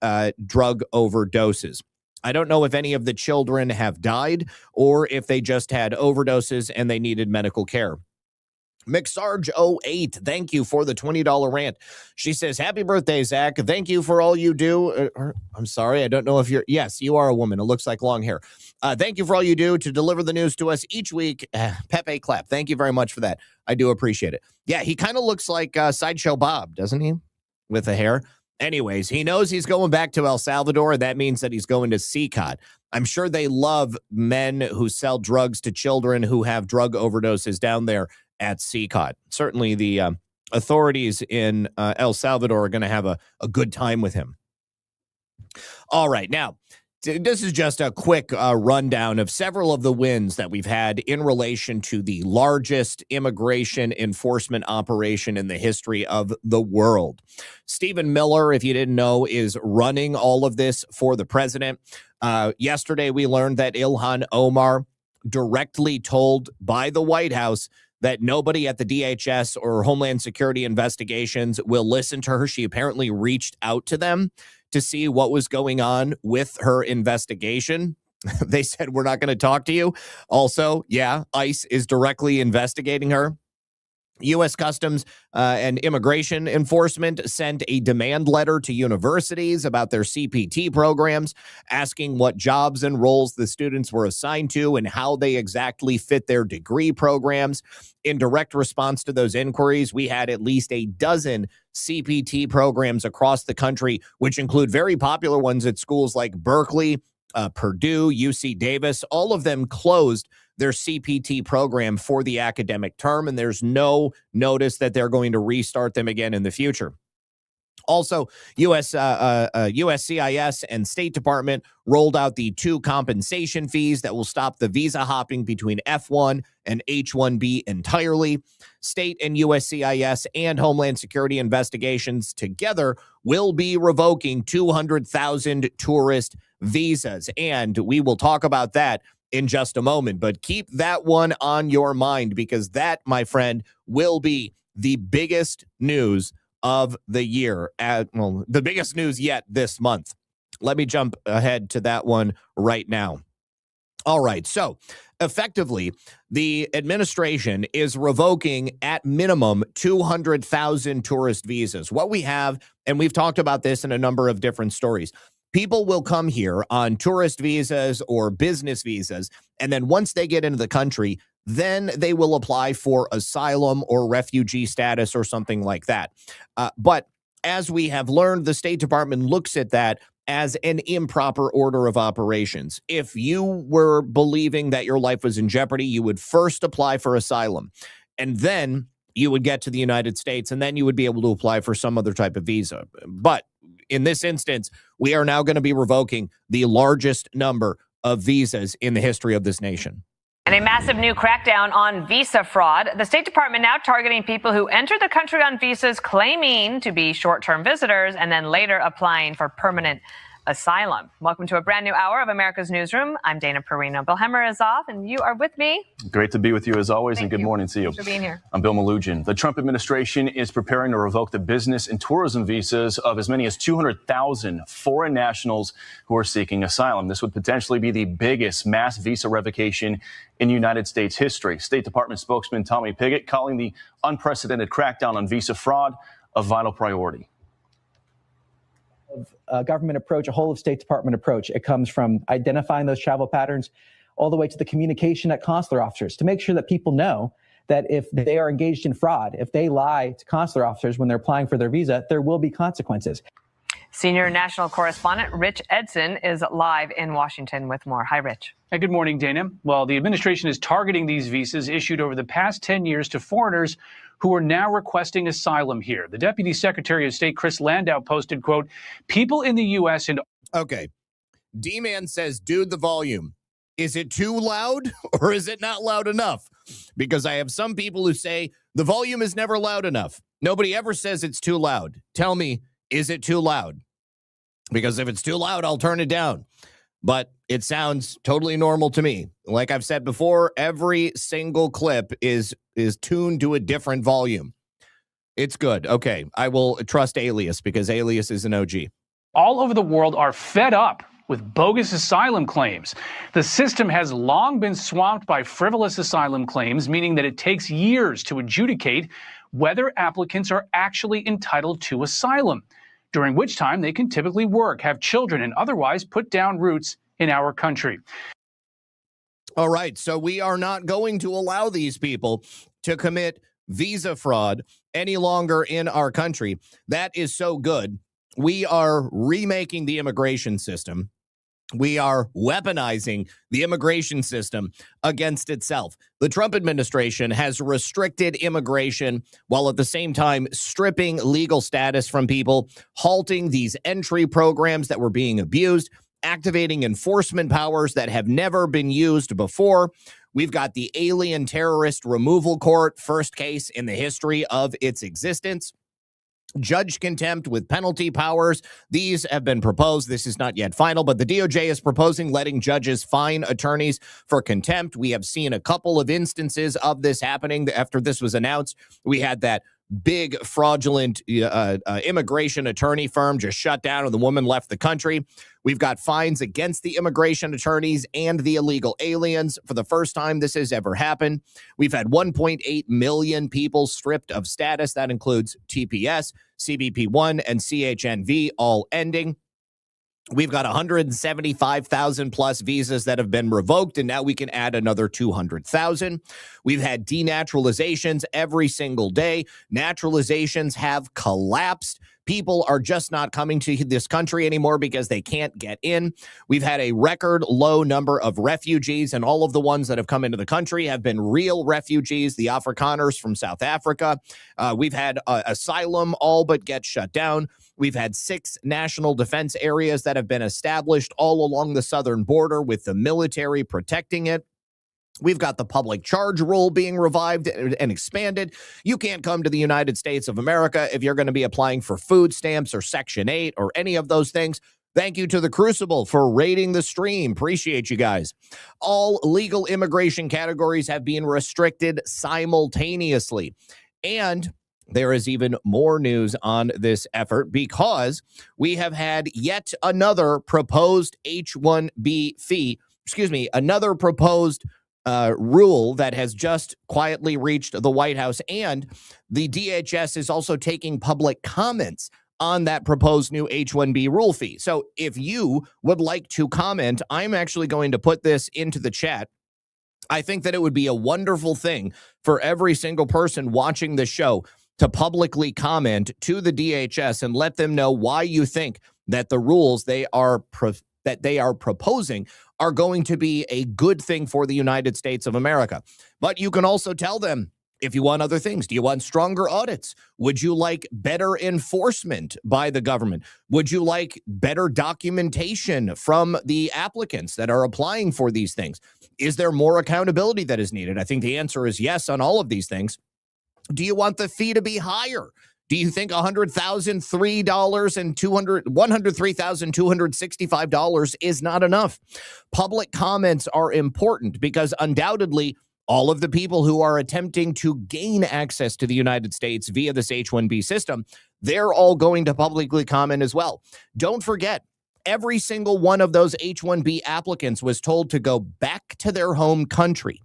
drug overdoses. I don't know if any of the children have died or if they just had overdoses and they needed medical care. McSarge08, thank you for the $20 rant. She says, happy birthday, Zach. Thank you for all you do. I'm sorry, I don't know if you're... Yes, you are a woman. It looks like long hair. Thank you for all you do to deliver the news to us each week. Pepe clap. Thank you very much for that. I do appreciate it. Yeah, he kind of looks like Sideshow Bob, doesn't he? With the hair. Anyways, he knows he's going back to El Salvador, and that means that he's going to SCOTUS. I'm sure they love men who sell drugs to children who have drug overdoses down there at SCOTUS. Certainly the authorities in El Salvador are going to have a good time with him. All right. Now, this is just a quick rundown of several of the wins that we've had in relation to the largest immigration enforcement operation in the history of the world. Stephen Miller, if you didn't know, is running all of this for the president. Yesterday, we learned that Ilhan Omar directly told by the White House that nobody at the DHS or Homeland Security investigations will listen to her. She apparently reached out to them to see what was going on with her investigation. They said, we're not going to talk to you. Also, yeah, ICE is directly investigating her. U.S. Customs and Immigration Enforcement sent a demand letter to universities about their CPT programs, asking what jobs and roles the students were assigned to and how they exactly fit their degree programs. In direct response to those inquiries, we had at least a dozen CPT programs across the country, which include very popular ones at schools like Berkeley, Purdue, UC Davis. All of them closed their CPT program for the academic term, and there's no notice that they're going to restart them again in the future. Also, USCIS and State Department rolled out the 2 compensation fees that will stop the visa hopping between F1 and H1B entirely. State and USCIS and Homeland Security investigations together will be revoking 200,000 tourist visas, and we will talk about that in just a moment. But keep that one on your mind, because that, my friend, will be the biggest news of the year, the biggest news yet this month. Let me jump ahead to that one right now. All right, so effectively, the administration is revoking at minimum 200,000 tourist visas. What we have, and we've talked about this in a number of different stories, people will come here on tourist visas or business visas, and then once they get into the country, then they will apply for asylum or refugee status or something like that. But as we have learned, the State Department looks at that as an improper order of operations. If you were believing that your life was in jeopardy, you would first apply for asylum, and then you would get to the United States, and then you would be able to apply for some other type of visa. But in this instance, we are now going to be revoking the largest number of visas in the history of this nation. And a massive new crackdown on visa fraud. The State Department now targeting people who enter the country on visas claiming to be short-term visitors and then later applying for permanent asylum. Welcome to a brand new hour of America's Newsroom. I'm Dana Perino. Bill Hemmer is off, and you are with me. Great to be with you as always, and good morning to you. Thanks for being here. I'm Bill Malugin. The Trump administration is preparing to revoke the business and tourism visas of as many as 200,000 foreign nationals who are seeking asylum. This would potentially be the biggest mass visa revocation in United States history. State Department spokesman Tommy Pigott calling the unprecedented crackdown on visa fraud a vital priority. Government approach, a whole of State Department approach. It comes from identifying those travel patterns all the way to the communication at consular officers to make sure that people know that if they are engaged in fraud, if they lie to consular officers when they're applying for their visa, there will be consequences. Senior national correspondent Rich Edson is live in Washington with more. Hi, Rich. Hey, good morning, Dana. Well, the administration is targeting these visas issued over the past 10 years to foreigners who are now requesting asylum here. The Deputy Secretary of State, Chris Landau, posted, quote, people in the U.S. and... Okay. D-Man says, dude, the volume. Is it too loud or is it not loud enough? Because I have some people who say the volume is never loud enough. Nobody ever says it's too loud. Tell me, is it too loud? Because if it's too loud, I'll turn it down. But it sounds totally normal to me. Like I've said before, every single clip is tuned to a different volume. It's good. Okay, I will trust Alias because Alias is an OG. all over the world are fed up with bogus asylum claims. The system has long been swamped by frivolous asylum claims, meaning that it takes years to adjudicate whether applicants are actually entitled to asylum, during which time they can typically work, have children, and otherwise put down roots in our country. All right, so we are not going to allow these people to commit visa fraud any longer in our country. That is so good. We are remaking the immigration system. We are weaponizing the immigration system against itself. The Trump administration has restricted immigration while at the same time stripping legal status from people, halting these entry programs that were being abused, activating enforcement powers that have never been used before. We've got the Alien Terrorist Removal Court, first case in the history of its existence. Judge contempt with penalty powers. These have been proposed. This is not yet final, but the DOJ is proposing letting judges fine attorneys for contempt. We have seen a couple of instances of this happening after this was announced. We had that big fraudulent immigration attorney firm just shut down and the woman left the country. We've got fines against the immigration attorneys and the illegal aliens for the first time this has ever happened. We've had 1.8 million people stripped of status. That includes TPS, CBP1, and CHNV all ending. We've got 175,000 plus visas that have been revoked, and now we can add another 200,000. We've had denaturalizations every single day. Naturalizations have collapsed. People are just not coming to this country anymore because they can't get in. We've had a record low number of refugees, and all of the ones that have come into the country have been real refugees, the Afrikaners from South Africa. We've had asylum all but get shut down. We've had 6 national defense areas that have been established all along the southern border with the military protecting it. We've got the public charge rule being revived and expanded. You can't come to the United States of America if you're going to be applying for food stamps or Section 8 or any of those things. Thank you to the Crucible for raiding the stream. Appreciate you guys. All legal immigration categories have been restricted simultaneously. And there is even more news on this effort because we have had yet another proposed H-1B fee, another proposed rule that has just quietly reached the White House, and the DHS is also taking public comments on that proposed new H-1B rule fee. So if you would like to comment, I'm actually going to put this into the chat. I think that it would be a wonderful thing for every single person watching the show to publicly comment to the DHS and let them know why you think that the rules they are proposing are going to be a good thing for the United States of America. But you can also tell them if you want other things. Do you want stronger audits? Would you like better enforcement by the government? Would you like better documentation from the applicants that are applying for these things? Is there more accountability that is needed? I think the answer is yes on all of these things. Do you want the fee to be higher? Do you think $103,265 is not enough? Public comments are important because undoubtedly all of the people who are attempting to gain access to the United States via this H-1B system, they're all going to publicly comment as well. Don't forget, every single one of those H-1B applicants was told to go back to their home country,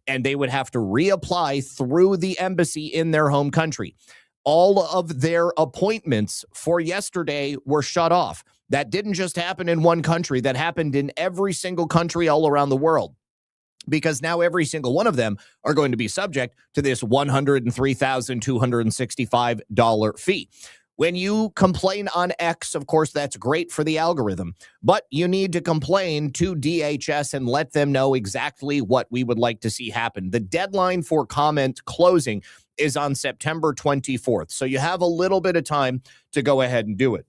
and they would have to reapply through the embassy in their home country. All of their appointments for yesterday were shut off. That didn't just happen in one country. That happened in every single country all around the world, because now every single one of them are going to be subject to this $103,265 fee. When you complain on X, of course, that's great for the algorithm, but you need to complain to DHS and let them know exactly what we would like to see happen. The deadline for comment closing is on September 24th, so you have a little bit of time to go ahead and do it.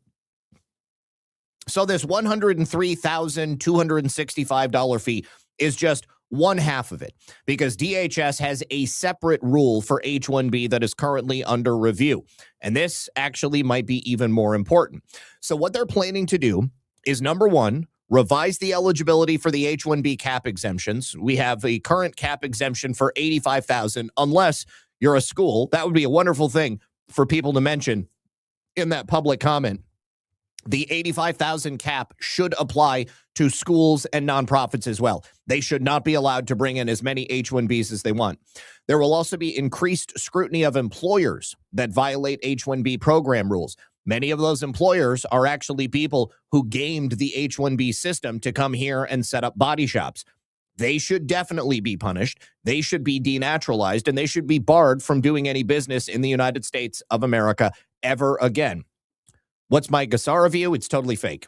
So this $103,265 fee is just one half of it, because DHS has a separate rule for H-1B that is currently under review. And this actually might be even more important. So what they're planning to do is, number one, revise the eligibility for the H-1B cap exemptions. We have a current cap exemption for $85,000 unless you're a school. That would be a wonderful thing for people to mention in that public comment. The $85,000 cap should apply to schools and nonprofits as well. They should not be allowed to bring in as many H-1Bs as they want. There will also be increased scrutiny of employers that violate H-1B program rules. Many of those employers are actually people who gamed the H-1B system to come here and set up body shops. They should definitely be punished. They should be denaturalized, and they should be barred from doing any business in the United States of America ever again. What's my Gasara view? It's totally fake.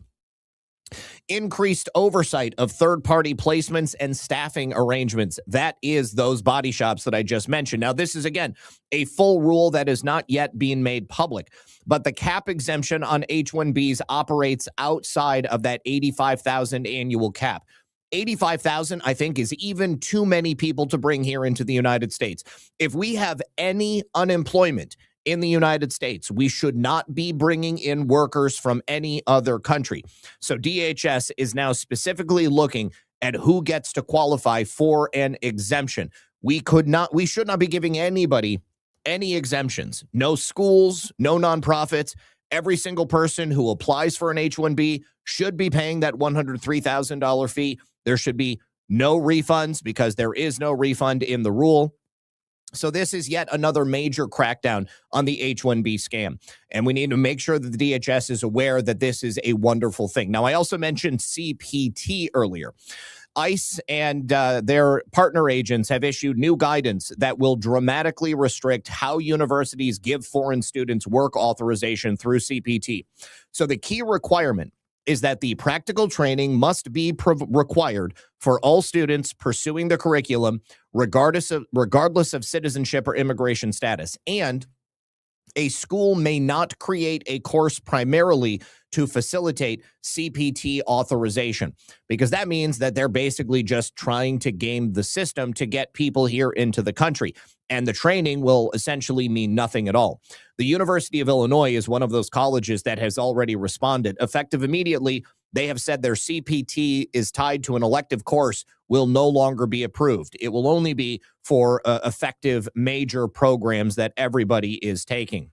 Increased oversight of third-party placements and staffing arrangements. That is those body shops that I just mentioned. Now, this is, again, a full rule that is not yet being made public, but the cap exemption on H-1Bs operates outside of that $85,000 annual cap. $85,000, I think, is even too many people to bring here into the United States. If we have any unemployment in the United States. We should not be bringing in workers from any other country. So DHS is now specifically looking at who gets to qualify for an exemption. We should not be giving anybody any exemptions. No schools, no nonprofits. Every single person who applies for an H-1B should be paying that $103,000 fee. There should be no refunds because there is no refund in the rule. So this is yet another major crackdown on the H-1B scam. And we need to make sure that the DHS is aware that this is a wonderful thing. Now, I also mentioned CPT earlier. ICE and their partner agents have issued new guidance that will dramatically restrict how universities give foreign students work authorization through CPT. So the key requirement is that the practical training must be required for all students pursuing the curriculum, regardless of citizenship or immigration status. And a school may not create a course primarily to facilitate CPT authorization, because that means that they're basically just trying to game the system to get people here into the country. And the training will essentially mean nothing at all. The University of Illinois is one of those colleges that has already responded. Effective immediately, they have said their CPT is tied to an elective course will no longer be approved. It will only be for effective major programs that everybody is taking.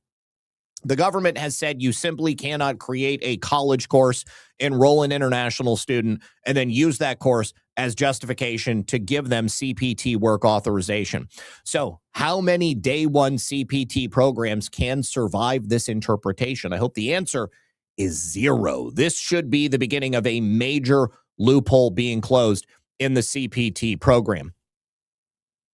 The government has said you simply cannot create a college course, enroll an international student, and then use that course as justification to give them CPT work authorization. So how many day one CPT programs can survive this interpretation? I hope the answer is zero. This should be the beginning of a major loophole being closed in the CPT program.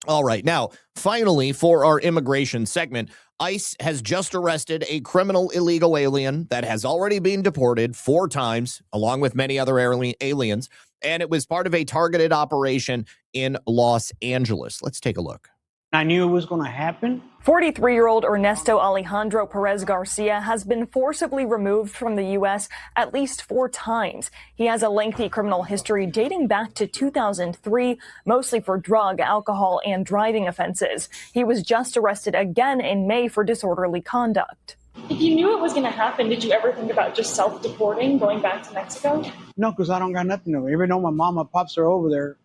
All right. Now, finally, for our immigration segment, ICE has just arrested a criminal illegal alien that has already been deported 4 times, along with many other aliens, and it was part of a targeted operation in Los Angeles. Let's take a look. I knew it was going to happen. 43-year-old Ernesto Alejandro Perez Garcia has been forcibly removed from the U.S. at least 4 times. He has a lengthy criminal history dating back to 2003, mostly for drug, alcohol, and driving offenses. He was just arrested again in May for disorderly conduct. If you knew it was going to happen, did you ever think about just self-deporting, going back to Mexico? No, because I don't got nothing to do. Even though my mom and pops are over there,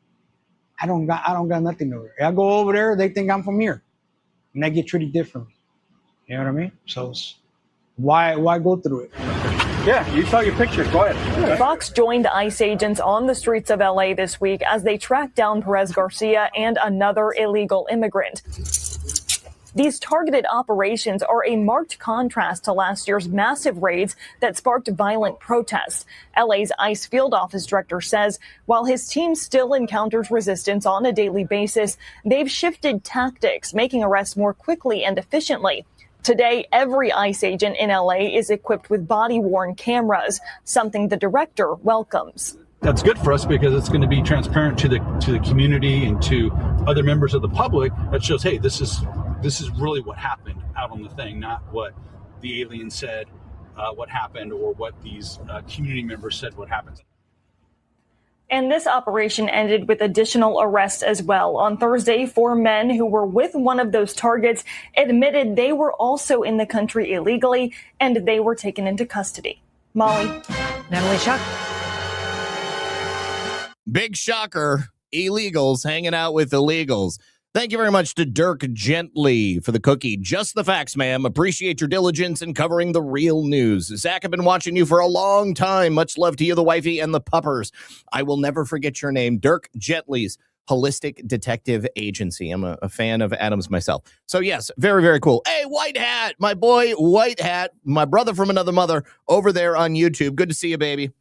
I don't got nothing to do. I go over there, they think I'm from here, and they get treated differently. You know what I mean? So why go through it? Yeah, you saw your picture. Go ahead. Fox joined ICE agents on the streets of LA this week as they tracked down Perez Garcia and another illegal immigrant. These targeted operations are a marked contrast to last year's massive raids that sparked violent protests. LA's ICE field office director says while his team still encounters resistance on a daily basis, they've shifted tactics, making arrests more quickly and efficiently. Today, every ICE agent in LA is equipped with body-worn cameras, something the director welcomes. That's good for us because it's going to be transparent to the community and to other members of the public. That shows, hey, this is really what happened out on the thing, not what the alien said what happened or what these community members said what happened. And this operation ended with additional arrests as well. On Thursday, 4 men who were with one of those targets admitted they were also in the country illegally and they were taken into custody. Molly. Natalie Shuck. Big shocker. Illegals hanging out with illegals. Thank you very much to Dirk Gently for the cookie. Just the facts, ma'am. Appreciate your diligence in covering the real news. Zach, I've been watching you for a long time. Much love to you, the wifey, and the puppers. I will never forget your name. Dirk Gently's Holistic Detective Agency. I'm a fan of Adams myself. So, yes, very, very cool. Hey, White Hat, my boy, White Hat, my brother from another mother over there on YouTube. Good to see you, baby.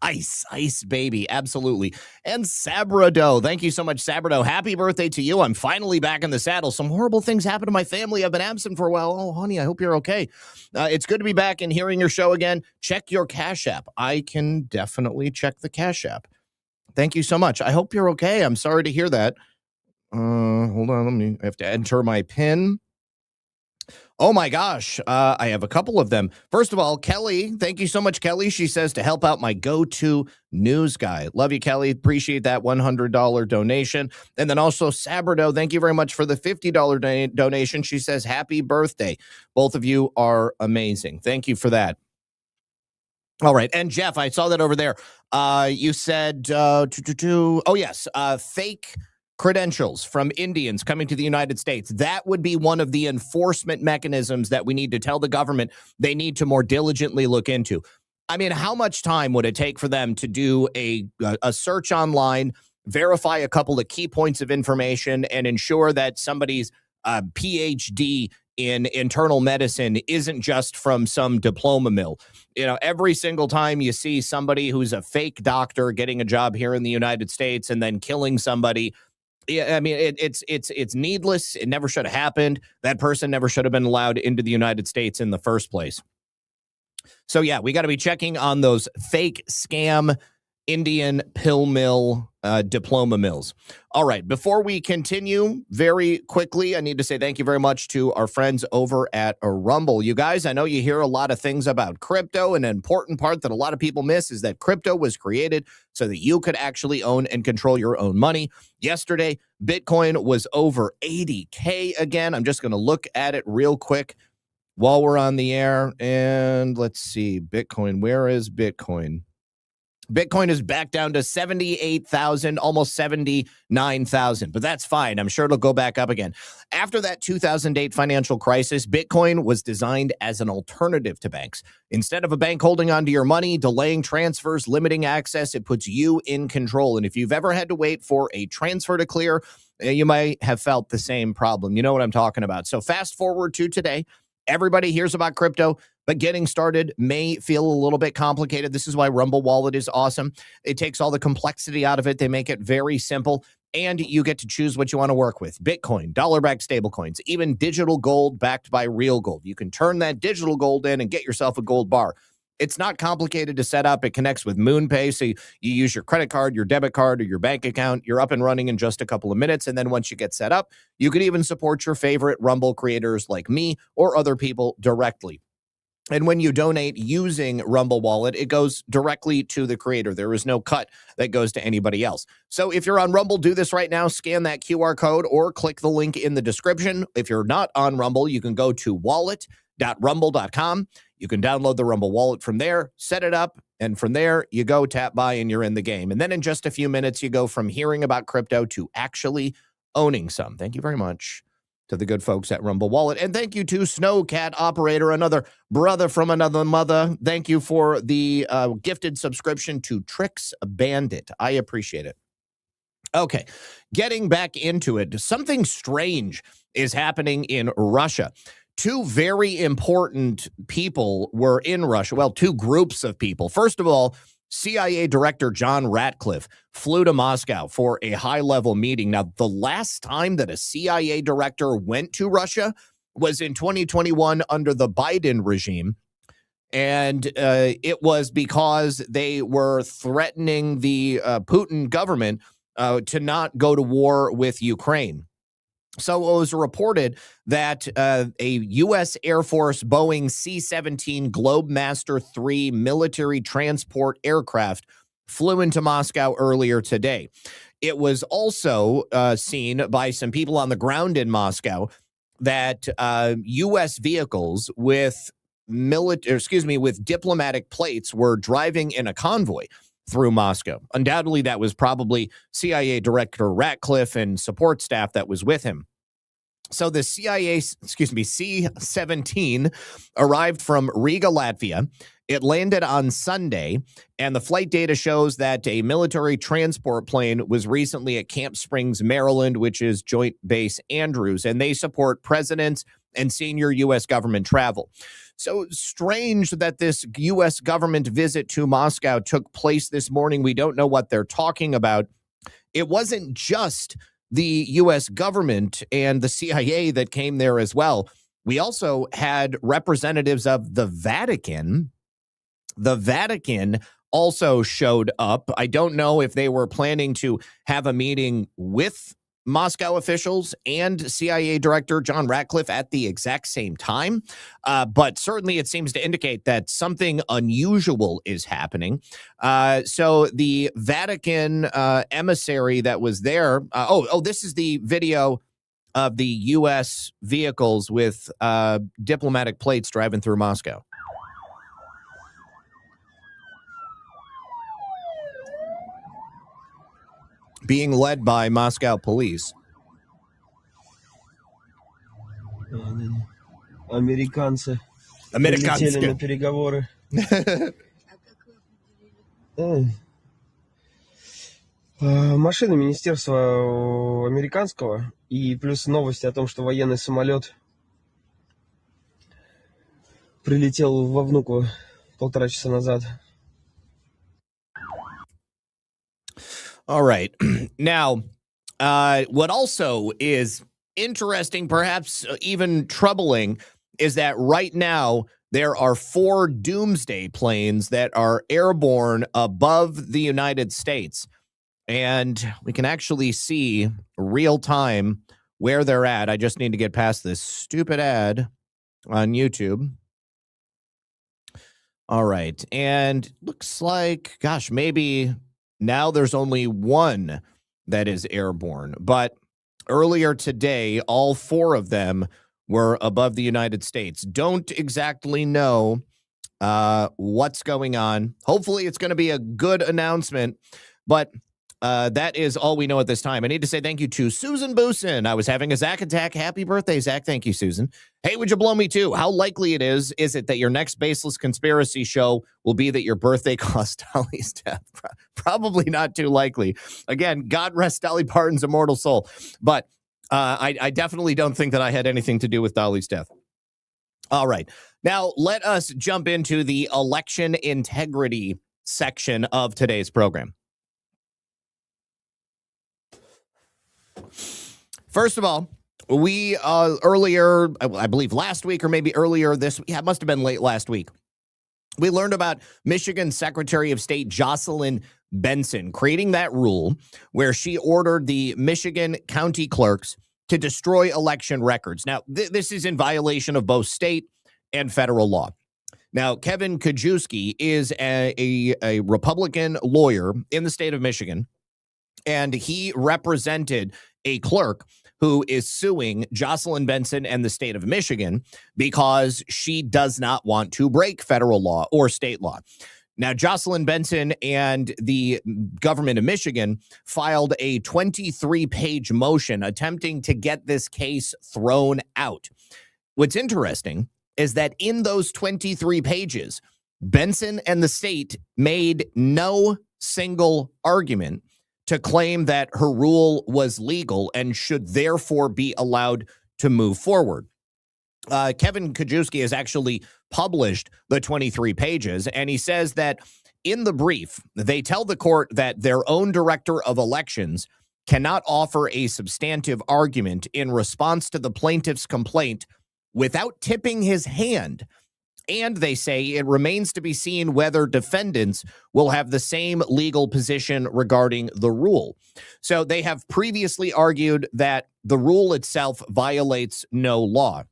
Ice, baby. Absolutely. And Sabrado. Thank you so much, Sabrado. Happy birthday to you. I'm finally back in the saddle. Some horrible things happened to my family. I've been absent for a while. Oh, honey, I hope you're okay. It's good to be back and hearing your show again. Check your Cash App. I can definitely check the Cash App. Thank you so much. I hope you're okay. I'm sorry to hear that. Hold on. I have to enter my PIN. Oh my gosh, I have a couple of them. First of all, Kelly, thank you so much, Kelly. She says to help out my go-to news guy. Love you, Kelly. Appreciate that $100 donation. And then also Sabrado, thank you very much for the $50 donation. She says, happy birthday. Both of you are amazing. Thank you for that. All right. And Jeff, I saw that over there. You said, oh yes, fake credentials from Indians coming to the United States. That would be one of the enforcement mechanisms that we need to tell the government they need to more diligently look into. I mean, how much time would it take for them to do a search online, verify a couple of key points of information, and ensure that somebody's PhD in internal medicine isn't just from some diploma mill? You know, every single time you see somebody who's a fake doctor getting a job here in the United States and then killing somebody, yeah, I mean, it's needless. It never should have happened. That person never should have been allowed into the United States in the first place. So, yeah, we got to be checking on those fake scam Indian pill mill diploma mills. All right, before we continue, very quickly, I need to say thank you very much to our friends over at Rumble. You guys, I know you hear a lot of things about crypto, and an important part that a lot of people miss is that crypto was created so that you could actually own and control your own money. Yesterday, Bitcoin was over 80K again. I'm just going to look at it real quick while we're on the air, and let's see, Bitcoin, where is Bitcoin? Bitcoin is back down to 78,000, almost 79,000, but that's fine. I'm sure it'll go back up again. After that 2008 financial crisis, Bitcoin was designed as an alternative to banks. Instead of a bank holding onto your money, delaying transfers, limiting access, it puts you in control. And if you've ever had to wait for a transfer to clear, you might have felt the same problem. You know what I'm talking about. So fast forward to today. Everybody hears about crypto, but getting started may feel a little bit complicated. This is why Rumble Wallet is awesome. It takes all the complexity out of it. They make it very simple, and you get to choose what you want to work with. Bitcoin, dollar-backed stablecoins, even digital gold backed by real gold. You can turn that digital gold in and get yourself a gold bar. It's not complicated to set up. It connects with MoonPay, so you use your credit card, your debit card, or your bank account. You're up and running in just a couple of minutes, and then once you get set up, you could even support your favorite Rumble creators like me or other people directly. And when you donate using Rumble Wallet, it goes directly to the creator. There is no cut that goes to anybody else. So if you're on Rumble, do this right now. Scan that QR code or click the link in the description. If you're not on Rumble, you can go to wallet.rumble.com. You can download the Rumble Wallet from there, set it up, and from there, you go tap buy and you're in the game. And then in just a few minutes, you go from hearing about crypto to actually owning some. Thank you very much to the good folks at Rumble Wallet. And thank you to Snowcat Operator, another brother from another mother. Thank you for the gifted subscription to Tricks Bandit. I appreciate it. Okay, getting back into it, something strange is happening in Russia. Two very important people were in Russia. Well, two groups of people. First of all, CIA Director John Ratcliffe flew to Moscow for a high-level meeting. Now, the last time that a CIA director went to Russia was in 2021 under the Biden regime. And it was because they were threatening the Putin government to not go to war with Ukraine. So it was reported that a U.S. Air Force Boeing C-17 Globemaster III military transport aircraft flew into Moscow earlier today. It was also seen by some people on the ground in Moscow that U.S. vehicles with diplomatic plates were driving in a convoy through Moscow. Undoubtedly, that was probably CIA Director Ratcliffe and support staff that was with him. So the C-17 arrived from Riga, Latvia. It landed on Sunday, and the flight data shows that a military transport plane was recently at Camp Springs, Maryland, which is Joint Base Andrews, and they support presidents and senior U.S. government travel. So strange that this U.S. government visit to Moscow took place this morning. We don't know what they're talking about. It wasn't just the U.S. government and the CIA that came there as well. We also had representatives of the Vatican. The Vatican also showed up. I don't know if they were planning to have a meeting with Moscow officials and CIA Director John Ratcliffe at the exact same time. But certainly it seems to indicate that something unusual is happening. So the Vatican emissary that was there. This is the video of the U.S. vehicles with diplomatic plates driving through Moscow. Being led by Moscow police. Американцы Американцы. прилетели на переговоры. Машина Министерства американского и плюс новости о том, что военный самолет прилетел во Внуково 1,5 часа назад. All right. Now, what also is interesting, perhaps even troubling, is that right now there are 4 doomsday planes that are airborne above the United States. And we can actually see real time where they're at. I just need to get past this stupid ad on YouTube. All right. And looks like, gosh, maybe now there's only one that is airborne. But earlier today, all 4 of them were above the United States. Don't exactly know what's going on. Hopefully it's going to be a good announcement. But that is all we know at this time. I need to say thank you to Susan Boosin. I was having a Zak attack. Happy birthday, Zak. Thank you, Susan. Hey, would you blow me too? How likely is it that your next baseless conspiracy show will be that your birthday caused Dolly's death? Probably not too likely. Again, God rest Dolly Parton's immortal soul. But I definitely don't think that I had anything to do with Dolly's death. All right. Now, let us jump into the election integrity section of today's program. First of all, we earlier, I believe last week or maybe earlier this, it must have been late last week, we learned about Michigan Secretary of State Jocelyn Benson creating that rule where she ordered the Michigan county clerks to destroy election records. Now, this is in violation of both state and federal law. Now, Kevin Kajewski is a Republican lawyer in the state of Michigan, and he represented a clerk who is suing Jocelyn Benson and the state of Michigan because she does not want to break federal law or state law. Now, Jocelyn Benson and the government of Michigan filed a 23-page motion attempting to get this case thrown out. What's interesting is that in those 23 pages, Benson and the state made no single argument to claim that her rule was legal and should therefore be allowed to move forward. Kevin Kajewski has actually published the 23 pages, and he says that in the brief, they tell the court that their own director of elections cannot offer a substantive argument in response to the plaintiff's complaint without tipping his hand. And they say it remains to be seen whether defendants will have the same legal position regarding the rule. So they have previously argued that the rule itself violates no law,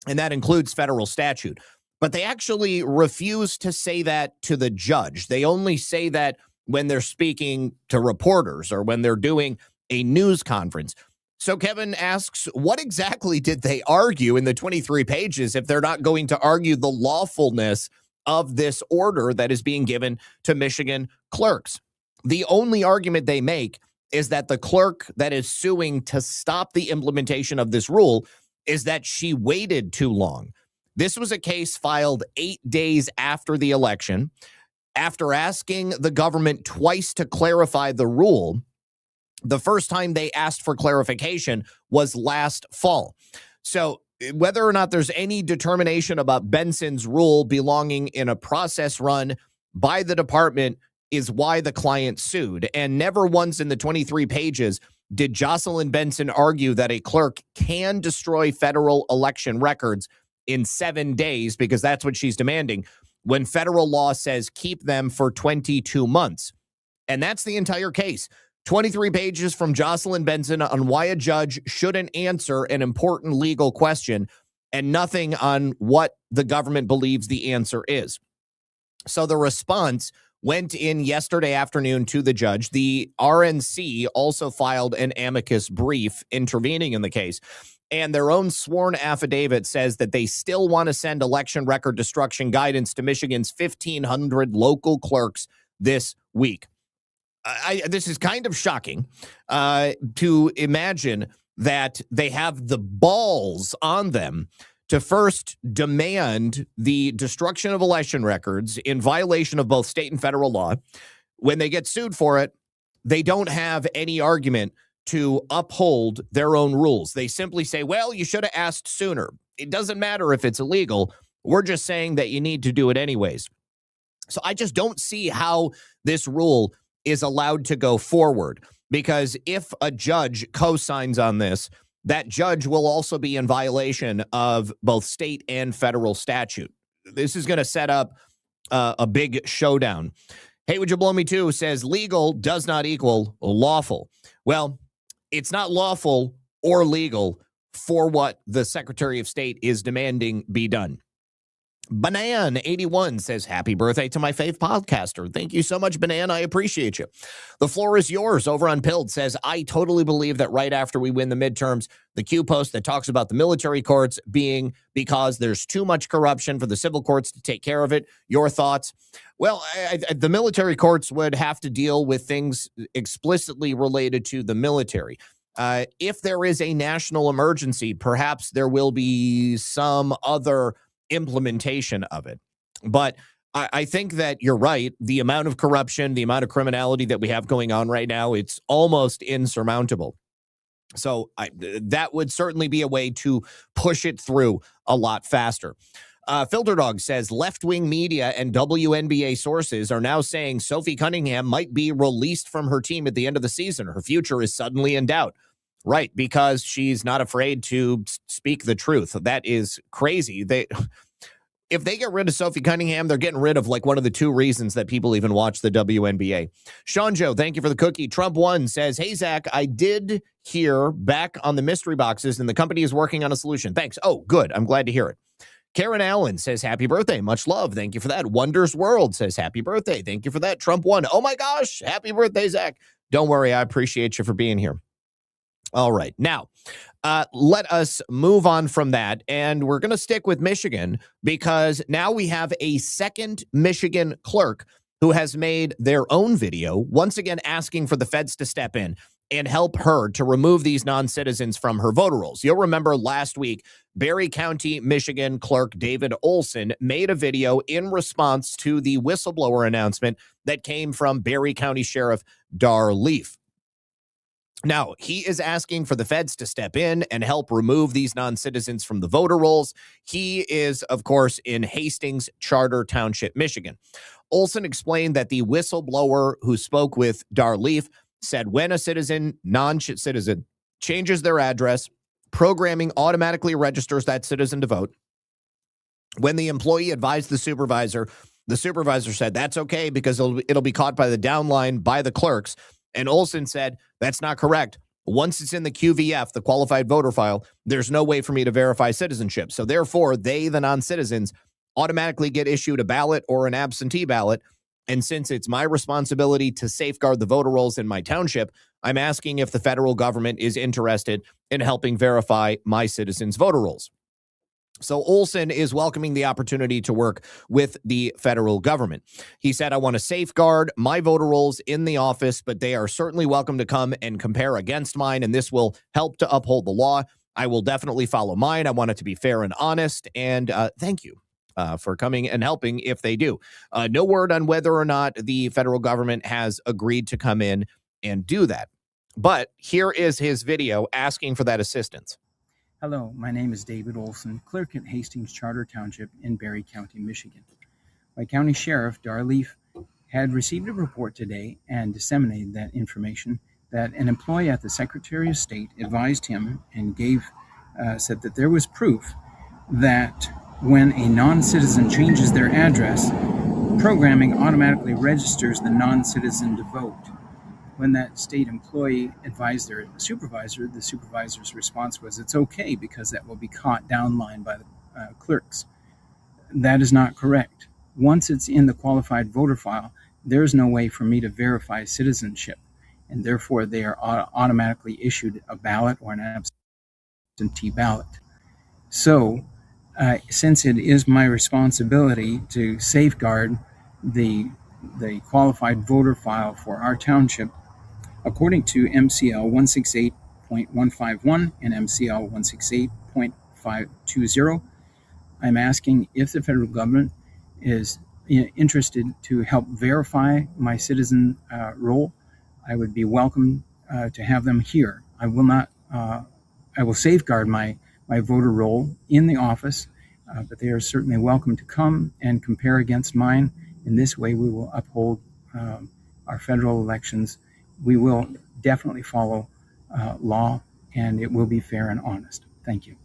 and that includes federal statute. But they actually refuse to say that to the judge. They only say that when they're speaking to reporters or when they're doing a news conference. So Kevin asks, what exactly did they argue in the 23 pages if they're not going to argue the lawfulness of this order that is being given to Michigan clerks? The only argument they make is that the clerk that is suing to stop the implementation of this rule is that she waited too long. This was a case filed 8 days after the election. After asking the government twice to clarify the rule, the first time they asked for clarification was last fall. So whether or not there's any determination about Benson's rule belonging in a process run by the department is why the client sued. And never once in the 23 pages did Jocelyn Benson argue that a clerk can destroy federal election records in 7 days, because that's what she's demanding, when federal law says keep them for 22 months. And that's the entire case. 23 pages from Jocelyn Benson on why a judge shouldn't answer an important legal question, and nothing on what the government believes the answer is. So the response went in yesterday afternoon to the judge. The RNC also filed an amicus brief intervening in the case, and their own sworn affidavit says that they still want to send election record destruction guidance to Michigan's 1,500 local clerks this week. This is kind of shocking to imagine that they have the balls on them to first demand the destruction of election records in violation of both state and federal law. When they get sued for it, they don't have any argument to uphold their own rules. They simply say, well, you should have asked sooner. It doesn't matter if it's illegal. We're just saying that you need to do it anyways. So I just don't see how this rule is allowed to go forward, because if a judge co-signs on this, that judge will also be in violation of both state and federal statute. This is going to set up a big showdown. Hey, would you blow me too? Says legal does not equal lawful. Well, it's not lawful or legal for what the Secretary of State is demanding be done. Banan81 says, happy birthday to my fave podcaster. Thank you so much, Banan. I appreciate you. The floor is yours. Over on Pilled says, I totally believe that right after we win the midterms, the Q post that talks about the military courts being because there's too much corruption for the civil courts to take care of it. Your thoughts? Well, the military courts would have to deal with things explicitly related to the military. If there is a national emergency, perhaps there will be some other implementation of it. But I think that you're right. The amount of corruption, the amount of criminality that we have going on right now, it's almost insurmountable. So that would certainly be a way to push it through a lot faster. Filter Dog says left-wing media and WNBA sources are now saying Sophie Cunningham might be released from her team at the end of the season. Her future is suddenly in doubt. Right, because she's not afraid to speak the truth. That is crazy. If they get rid of Sophie Cunningham, they're getting rid of like one of the two reasons that people even watch the WNBA. Sean Joe, thank you for the cookie. Trump1 says, hey, Zach, I did hear back on the mystery boxes and the company is working on a solution. Thanks. Oh, good. I'm glad to hear it. Karen Allen says, happy birthday. Much love. Thank you for that. Wonders World says, happy birthday. Thank you for that. Trump1. Oh, my gosh. Happy birthday, Zach. Don't worry. I appreciate you for being here. All right. Now, let us move on from that. And we're going to stick with Michigan because now we have a second Michigan clerk who has made their own video, once again asking for the feds to step in and help her to remove these non-citizens from her voter rolls. You'll remember last week, Barry County, Michigan clerk David Olson made a video in response to the whistleblower announcement that came from Barry County Sheriff Dar Leaf. Now, he is asking for the feds to step in and help remove these non-citizens from the voter rolls. He is, of course, in Hastings Charter Township, Michigan. Olson explained that the whistleblower who spoke with Dar Leaf said when a non-citizen, changes their address, programming automatically registers that citizen to vote. When the employee advised the supervisor said that's okay because it'll be caught by the downline by the clerks. And Olson said, that's not correct. Once it's in the QVF, the qualified voter file, there's no way for me to verify citizenship. So therefore, they, the non-citizens, automatically get issued a ballot or an absentee ballot. And since it's my responsibility to safeguard the voter rolls in my township, I'm asking if the federal government is interested in helping verify my citizens' voter rolls. So Olson is welcoming the opportunity to work with the federal government. He said, I want to safeguard my voter rolls in the office, but they are certainly welcome to come and compare against mine, and this will help to uphold the law. I will definitely follow mine. I want it to be fair and honest, and thank you for coming and helping if they do. No word on whether or not the federal government has agreed to come in and do that. But here is his video asking for that assistance. Hello, my name is David Olson, clerk at Hastings Charter Township in Barry County, Michigan. My county sheriff, Dar Leaf, had received a report today and disseminated that information that an employee at the Secretary of State advised him and said that there was proof that when a non-citizen changes their address, programming automatically registers the non-citizen to vote. When that state employee advised their supervisor, the supervisor's response was, "It's okay because that will be caught downline by the clerks." That is not correct. Once it's in the qualified voter file, there's no way for me to verify citizenship, and therefore they are automatically issued a ballot or an absentee ballot. So, since it is my responsibility to safeguard the qualified voter file for our township, according to MCL 168.151 and MCL 168.520, I'm asking if the federal government is interested to help verify my citizen role. I would be welcome to have them here. I will safeguard my voter role in the office, but they are certainly welcome to come and compare against mine. In this way, we will uphold our federal elections. We will definitely follow law, and it will be fair and honest. Thank you.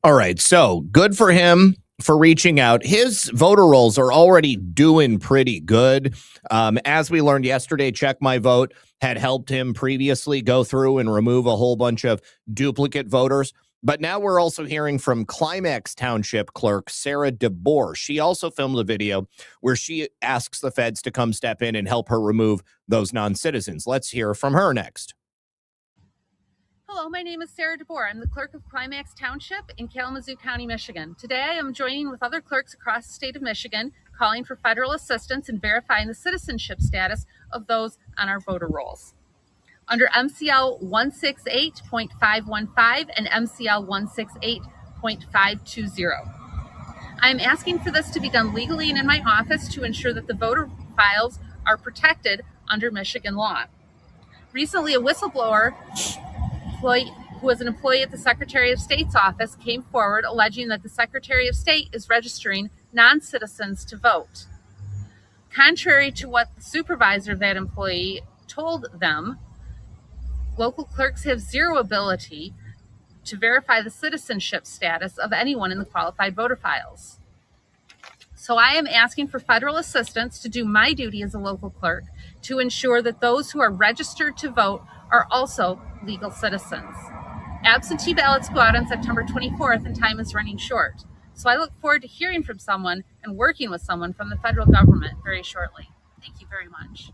All right, so good for him for reaching out. His voter rolls are already doing pretty good. As we learned yesterday, Check My Vote had helped him previously go through and remove a whole bunch of duplicate voters. But now we're also hearing from Climax Township Clerk Sarah DeBoer. She also filmed a video where she asks the feds to come step in and help her remove those non-citizens. Let's hear from her next. Hello, my name is Sarah DeBoer. I'm the clerk of Climax Township in Kalamazoo County, Michigan. Today I am joining with other clerks across the state of Michigan, calling for federal assistance in verifying the citizenship status of those on our voter rolls. Under MCL 168.515 and MCL 168.520. I am asking for this to be done legally and in my office to ensure that the voter files are protected under Michigan law. Recently, a whistleblower who was an employee at the Secretary of State's office came forward alleging that the Secretary of State is registering non-citizens to vote. Contrary to what the supervisor of that employee told them, local clerks have zero ability to verify the citizenship status of anyone in the qualified voter files. So I am asking for federal assistance to do my duty as a local clerk to ensure that those who are registered to vote are also legal citizens. Absentee ballots go out on September 24th and time is running short. So I look forward to hearing from someone and working with someone from the federal government very shortly. Thank you very much.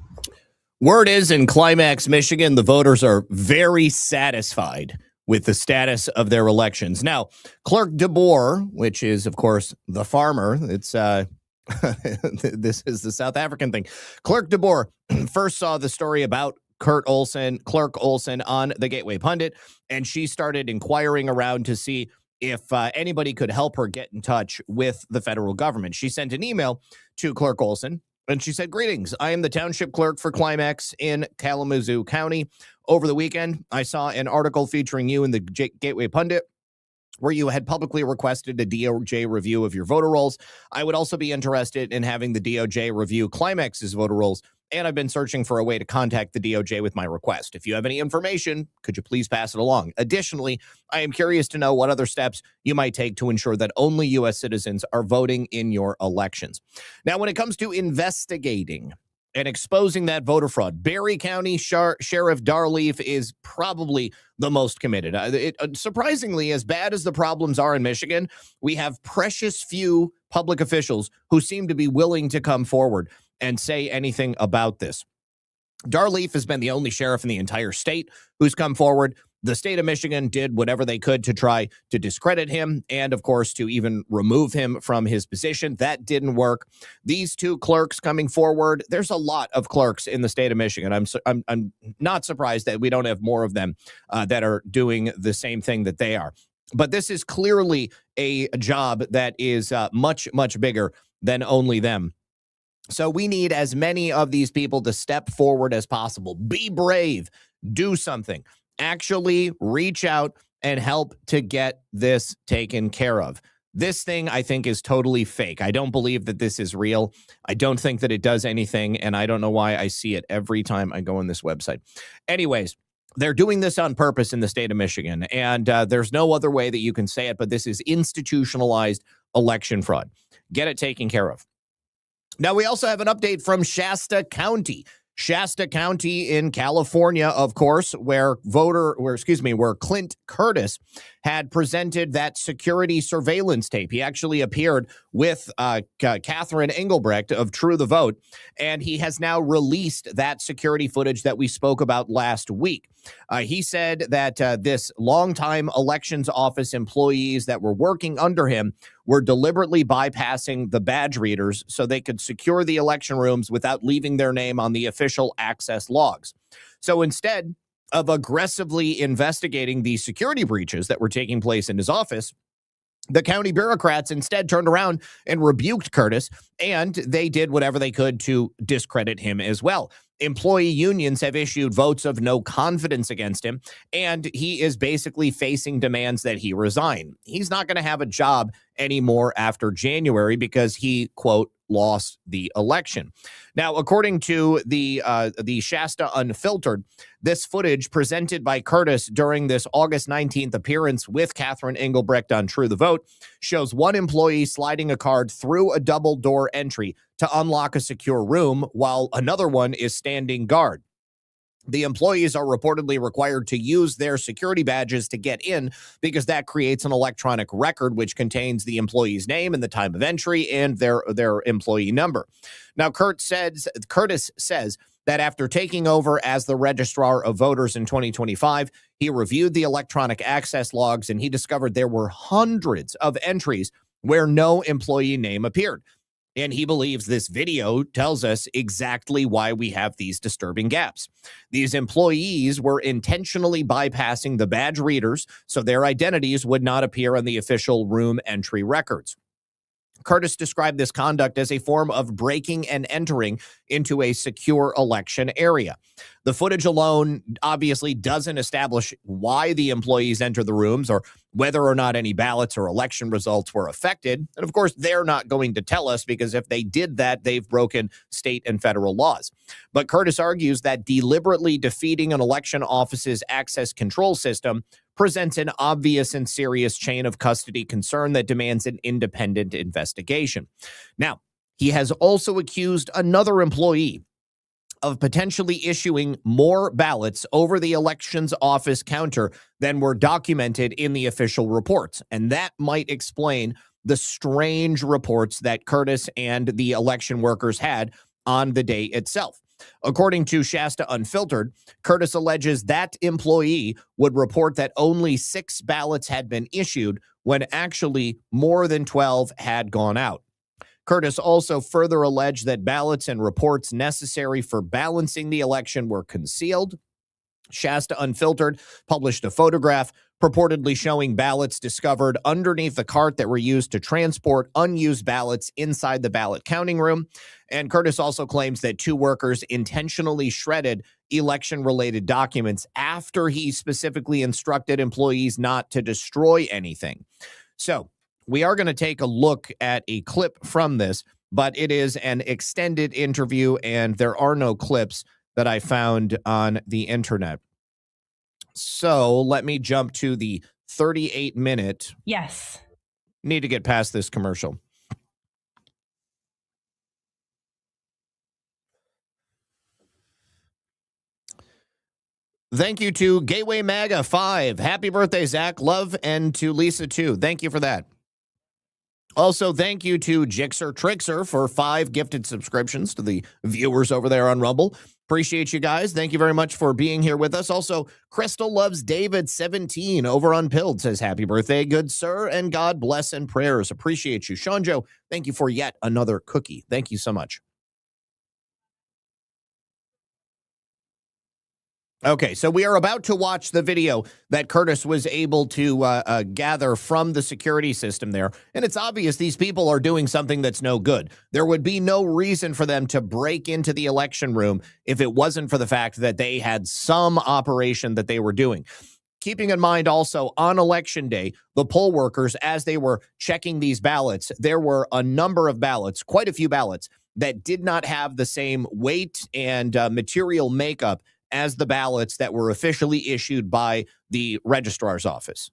Word is in Climax, Michigan, the voters are very satisfied with the status of their elections. Now, Clerk DeBoer, which is, of course, the farmer, it's this is the South African thing. Clerk DeBoer first saw the story about Clerk Olson on the Gateway Pundit, and she started inquiring around to see if anybody could help her get in touch with the federal government. She sent an email to Clerk Olson, and she said, "Greetings, I am the township clerk for Climax in Kalamazoo County. Over the weekend, I saw an article featuring you in the Gateway Pundit where you had publicly requested a DOJ review of your voter rolls. I would also be interested in having the DOJ review Climax's voter rolls, and I've been searching for a way to contact the DOJ with my request. If you have any information, could you please pass it along? Additionally, I am curious to know what other steps you might take to ensure that only U.S. citizens are voting in your elections." Now, when it comes to investigating and exposing that voter fraud, Barry County Sheriff Darleaf is probably the most committed. Surprisingly, as bad as the problems are in Michigan, we have precious few public officials who seem to be willing to come forward and say anything about this. Darleaf has been the only sheriff in the entire state who's come forward. The state of Michigan did whatever they could to try to discredit him and, of course, to even remove him from his position. That didn't work. These two clerks coming forward, there's a lot of clerks in the state of Michigan. I'm not surprised that we don't have more of them that are doing the same thing that they are. But this is clearly a job that is much, much bigger than only them. So we need as many of these people to step forward as possible. Be brave. Do something. Actually reach out and help to get this taken care of. This thing, I think, is totally fake. I don't believe that this is real. I don't think that it does anything, and I don't know why I see it every time I go on this website. Anyways, they're doing this on purpose in the state of Michigan, and there's no other way that you can say it, but this is institutionalized election fraud. Get it taken care of. Now, we also have an update from Shasta County. Shasta County in California, of course, where Clint Curtis had presented that security surveillance tape. He actually appeared with Catherine Engelbrecht of True the Vote, and he has now released that security footage that we spoke about last week. He said that this longtime elections office employees that were working under him were deliberately bypassing the badge readers so they could secure the election rooms without leaving their name on the official access logs. So instead of aggressively investigating the security breaches that were taking place in his office, the county bureaucrats instead turned around and rebuked Curtis, and they did whatever they could to discredit him as well. Employee unions have issued votes of no confidence against him, and he is basically facing demands that he resign. He's not going to have a job anymore after January because he, quote, lost the election. Now, according to the Shasta Unfiltered, this footage presented by Curtis during this August 19th appearance with Catherine Engelbrecht on True the Vote shows one employee sliding a card through a double door entry to unlock a secure room while another one is standing guard. The employees are reportedly required to use their security badges to get in because that creates an electronic record which contains the employee's name and the time of entry and their employee number. Now, Curtis says that after taking over as the registrar of voters in 2025, he reviewed the electronic access logs and he discovered there were hundreds of entries where no employee name appeared. And he believes this video tells us exactly why we have these disturbing gaps. These employees were intentionally bypassing the badge readers so their identities would not appear on the official room entry records. Curtis described this conduct as a form of breaking and entering into a secure election area. The footage alone obviously doesn't establish why the employees entered the rooms or whether or not any ballots or election results were affected. And of course, they're not going to tell us because if they did that, they've broken state and federal laws. But Curtis argues that deliberately defeating an election office's access control system presents an obvious and serious chain of custody concern that demands an independent investigation. Now, he has also accused another employee of potentially issuing more ballots over the elections office counter than were documented in the official reports. And that might explain the strange reports that Curtis and the election workers had on the day itself. According to Shasta Unfiltered, Curtis alleges that employee would report that only 6 ballots had been issued when actually more than 12 had gone out. Curtis also further alleged that ballots and reports necessary for balancing the election were concealed. Shasta Unfiltered published a photograph purportedly showing ballots discovered underneath the cart that were used to transport unused ballots inside the ballot counting room. And Curtis also claims that 2 workers intentionally shredded election-related documents after he specifically instructed employees not to destroy anything. So we are going to take a look at a clip from this, but it is an extended interview, and there are no clips that I found on the internet. So let me jump to the 38-minute. Yes. Need to get past this commercial. Thank you to Gateway Maga 5. Happy birthday, Zach. Love, and to Lisa, too. Thank you for that. Also, thank you to Jixer Trixer for 5 gifted subscriptions to the viewers over there on Rumble. Appreciate you guys. Thank you very much for being here with us. Also, Crystal Loves David 17 over on Pilled says, happy birthday, good sir, and God bless and prayers. Appreciate you. Sean Joe, thank you for yet another cookie. Thank you so much. Okay, so we are about to watch the video that Curtis was able to gather from the security system there. And it's obvious these people are doing something that's no good. There would be no reason for them to break into the election room if it wasn't for the fact that they had some operation that they were doing. Keeping in mind also on election day, the poll workers, as they were checking these ballots, there were a number of ballots, quite a few ballots, that did not have the same weight and material makeup as the ballots that were officially issued by the registrar's office.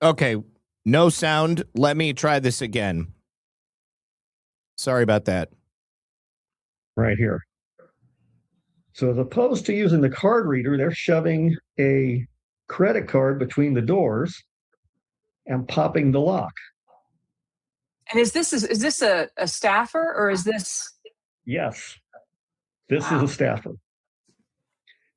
Okay, no sound. Let me try this again. Sorry about that. Right here. So as opposed to using the card reader, they're shoving a credit card between the doors and popping the lock. And is this a staffer or is this? Yes, this is a staffer.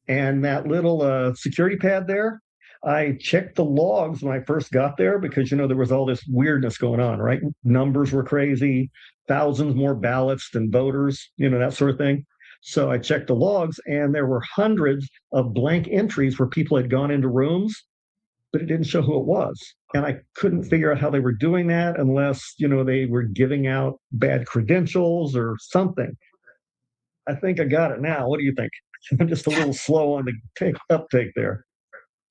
And that little security pad there, I checked the logs when I first got there because, there was all this weirdness going on, right? Numbers were crazy, thousands more ballots than voters, that sort of thing. So I checked the logs and there were hundreds of blank entries where people had gone into rooms, but it didn't show who it was. And I couldn't figure out how they were doing that unless, they were giving out bad credentials or something. I think I got it now. What do you think? I'm just a little slow on the uptake there.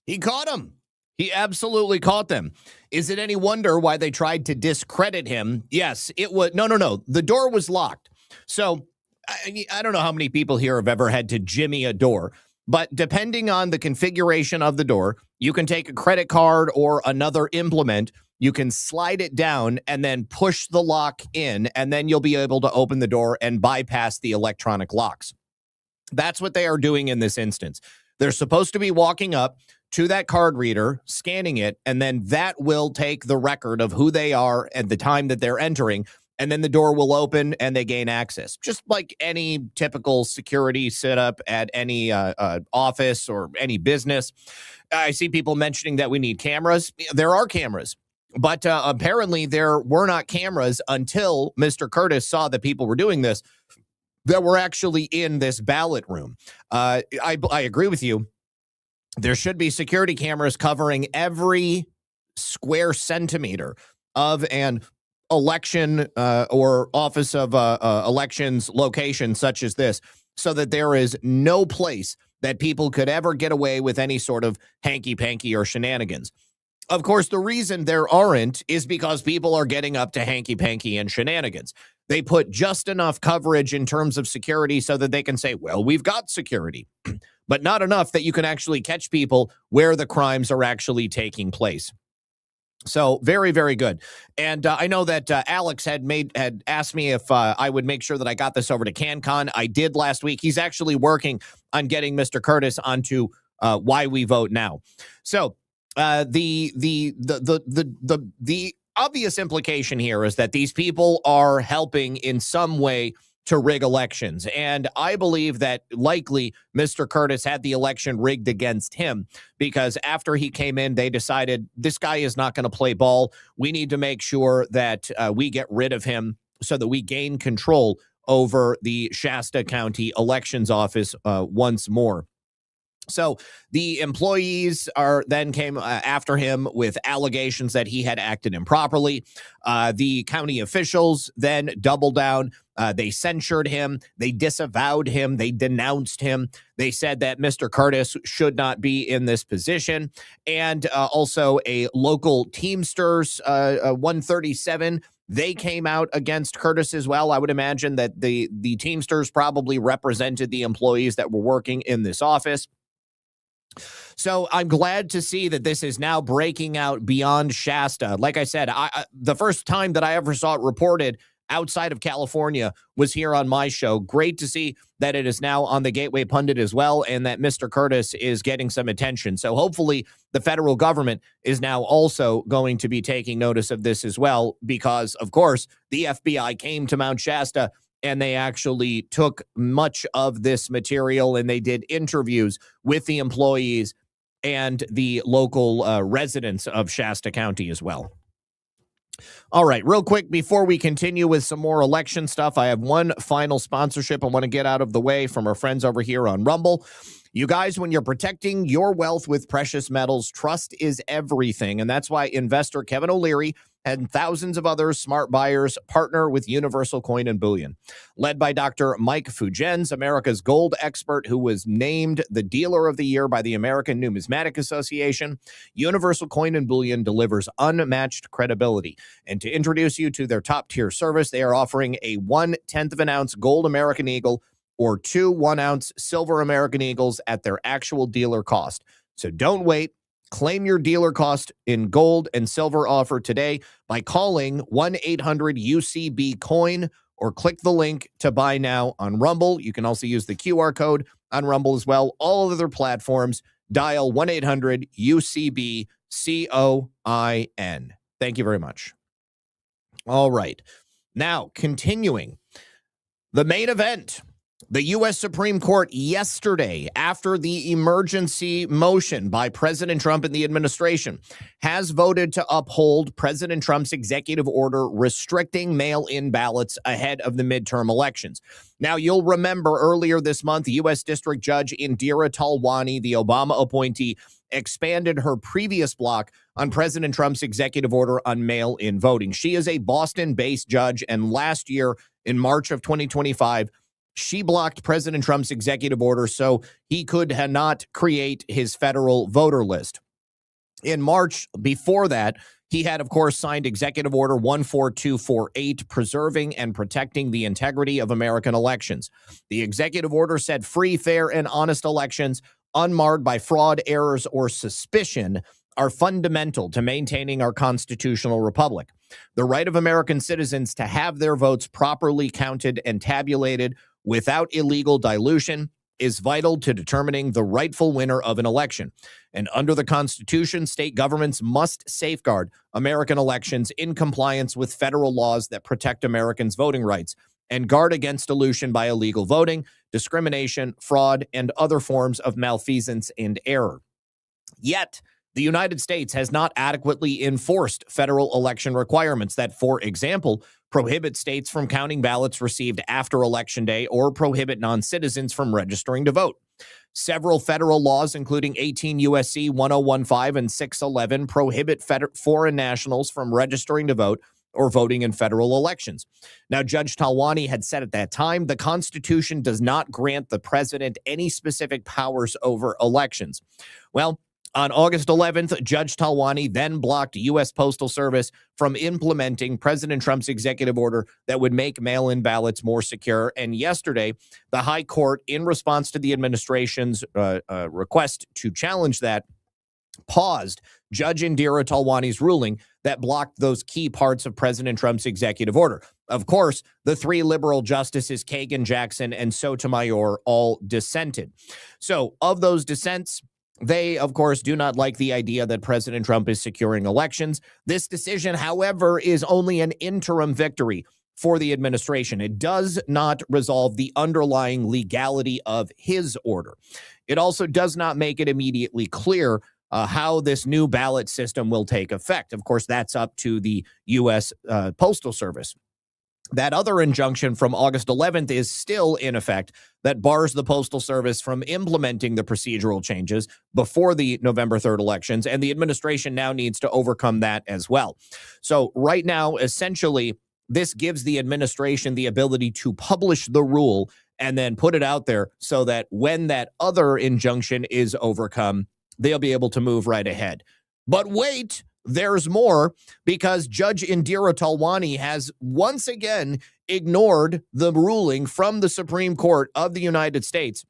He caught him. He absolutely caught them. Is it any wonder why they tried to discredit him? Yes, it was. No. The door was locked. So I don't know how many people here have ever had to jimmy a door, but depending on the configuration of the door, you can take a credit card or another implement. You can slide it down and then push the lock in, and then you'll be able to open the door and bypass the electronic locks. That's what they are doing in this instance. They're supposed to be walking up to that card reader, scanning it, and then that will take the record of who they are at the time that they're entering, and then the door will open and they gain access. Just like any typical security setup at any office or any business. I see people mentioning that we need cameras. There are cameras. But apparently there were not cameras until Mr. Curtis saw that people were doing this, that were actually in this ballot room. I agree with you. There should be security cameras covering every square centimeter of an election or office of elections location such as this, so that there is no place that people could ever get away with any sort of hanky-panky or shenanigans. Of course, the reason there aren't is because people are getting up to hanky-panky and shenanigans. They put just enough coverage in terms of security so that they can say, well, we've got security, but not enough that you can actually catch people where the crimes are actually taking place. So very, very good. And I know that Alex had asked me if I would make sure that I got this over to CanCon. I did last week. He's actually working on getting Mr. Curtis onto Why We Vote Now. So the obvious implication here is that these people are helping in some way to rig elections. And I believe that likely Mr. Curtis had the election rigged against him, because after he came in, they decided this guy is not going to play ball. We need to make sure that we get rid of him so that we gain control over the Shasta County Elections Office once more. So the employees then came after him with allegations that he had acted improperly. The county officials then doubled down. They censured him. They disavowed him. They denounced him. They said that Mr. Curtis should not be in this position. And also a local Teamsters 137, they came out against Curtis as well. I would imagine that the Teamsters probably represented the employees that were working in this office. So I'm glad to see that this is now breaking out beyond Shasta. Like I said, the first time that I ever saw it reported outside of California was here on my show. Great to see that it is now on the Gateway Pundit as well, and that Mr. Curtis is getting some attention. So hopefully the federal government is now also going to be taking notice of this as well, because, of course, the FBI came to Mount Shasta and they actually took much of this material and they did interviews with the employees and the local residents of Shasta County as well. All right, real quick, before we continue with some more election stuff, I have one final sponsorship I want to get out of the way from our friends over here on Rumble. You guys, when you're protecting your wealth with precious metals, trust is everything. And that's why investor Kevin O'Leary and thousands of other smart buyers partner with Universal Coin and Bullion. Led by Dr. Mike Fugens, America's gold expert who was named the Dealer of the Year by the American Numismatic Association, Universal Coin and Bullion delivers unmatched credibility. And to introduce you to their top-tier service, they are offering a 1/10 of an ounce gold American Eagle or 2 1-ounce silver American Eagles at their actual dealer cost. So don't wait. Claim your dealer cost in gold and silver offer today by calling 1-800-UCB-COIN or click the link to buy now on Rumble. You can also use the QR code on Rumble as well. All other platforms, dial 1-800-UCB-COIN. Thank you very much. All right. Now, continuing. The main event. The U.S. Supreme Court yesterday, after the emergency motion by President Trump and the administration, has voted to uphold President Trump's executive order restricting mail-in ballots ahead of the midterm elections. Now, you'll remember earlier this month, U.S. District Judge Indira Talwani, the Obama appointee, expanded her previous block on President Trump's executive order on mail-in voting. She is a Boston-based judge, and last year, in March of 2025, she blocked President Trump's executive order so he could not create his federal voter list. In March, before that, he had, of course, signed Executive Order 14248, preserving and protecting the integrity of American elections. The executive order said free, fair, and honest elections, unmarred by fraud, errors, or suspicion, are fundamental to maintaining our constitutional republic. The right of American citizens to have their votes properly counted and tabulated without illegal dilution is vital to determining the rightful winner of an election. And under the Constitution, state governments must safeguard American elections in compliance with federal laws that protect Americans' voting rights and guard against dilution by illegal voting, discrimination, fraud, and other forms of malfeasance and error. Yet, the United States has not adequately enforced federal election requirements that, for example, prohibit states from counting ballots received after Election Day or prohibit non-citizens from registering to vote. Several federal laws, including 18 U.S.C. 1015 and 611, prohibit foreign nationals from registering to vote or voting in federal elections. Now, Judge Talwani had said at that time, the Constitution does not grant the president any specific powers over elections. Well, on August 11th, Judge Talwani then blocked U.S. Postal Service from implementing President Trump's executive order that would make mail-in ballots more secure. And yesterday, the High Court, in response to the administration's request to challenge that, paused Judge Indira Talwani's ruling that blocked those key parts of President Trump's executive order. Of course, the three liberal justices, Kagan, Jackson, and Sotomayor, all dissented. So, of those dissents, they, of course, do not like the idea that President Trump is securing elections. This decision, however, is only an interim victory for the administration. It does not resolve the underlying legality of his order. It also does not make it immediately clear how this new ballot system will take effect. Of course, that's up to the U.S. Postal Service. That other injunction from August 11th is still in effect that bars the Postal Service from implementing the procedural changes before the November 3rd elections, and the administration now needs to overcome that as well. So right now, essentially, this gives the administration the ability to publish the rule and then put it out there so that when that other injunction is overcome, they'll be able to move right ahead. But wait, there's more, because Judge Indira Talwani has once again ignored the ruling from the Supreme Court of the United States.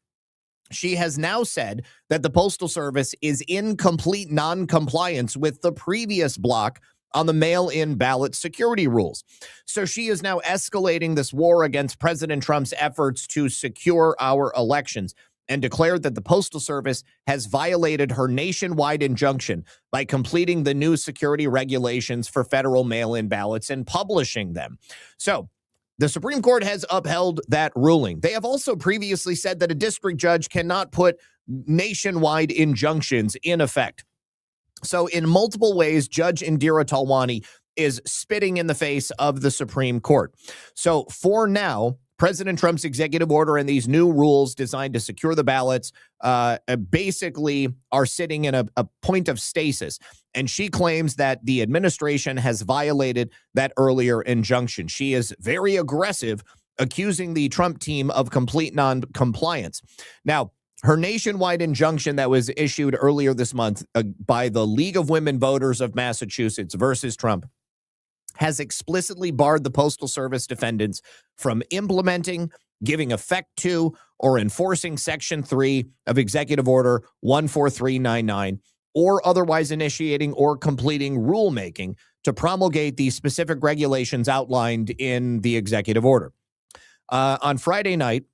She has now said that the Postal Service is in complete non-compliance with the previous block on the mail-in ballot security rules. So she is now escalating this war against President Trump's efforts to secure our elections, and declared that the Postal Service has violated her nationwide injunction by completing the new security regulations for federal mail-in ballots and publishing them. So the Supreme Court has upheld that ruling. They have also previously said that a district judge cannot put nationwide injunctions in effect. So in multiple ways, Judge Indira Talwani is spitting in the face of the Supreme Court. So for now, President Trump's executive order and these new rules designed to secure the ballots basically are sitting in a point of stasis. And she claims that the administration has violated that earlier injunction. She is very aggressive, accusing the Trump team of complete non-compliance. Now, her nationwide injunction that was issued earlier this month by the League of Women Voters of Massachusetts versus Trump has explicitly barred the Postal Service defendants from implementing, giving effect to, or enforcing Section 3 of Executive Order 14399, or otherwise initiating or completing rulemaking to promulgate the specific regulations outlined in the executive order. On Friday night,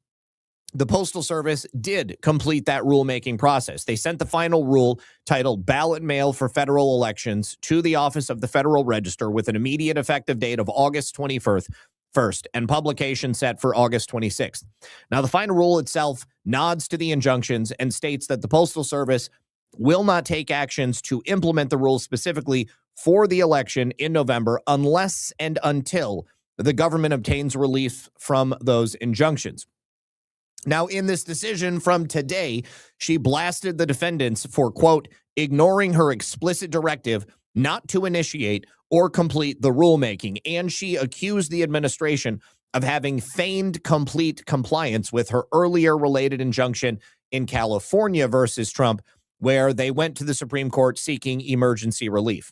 the Postal Service did complete that rulemaking process. They sent the final rule titled Ballot Mail for Federal Elections to the Office of the Federal Register with an immediate effective date of August 21st and publication set for August 26th. Now, the final rule itself nods to the injunctions and states that the Postal Service will not take actions to implement the rules specifically for the election in November unless and until the government obtains relief from those injunctions. Now, in this decision from today, she blasted the defendants for, quote, ignoring her explicit directive not to initiate or complete the rulemaking, and she accused the administration of having feigned complete compliance with her earlier related injunction in California versus Trump, where they went to the Supreme Court seeking emergency relief.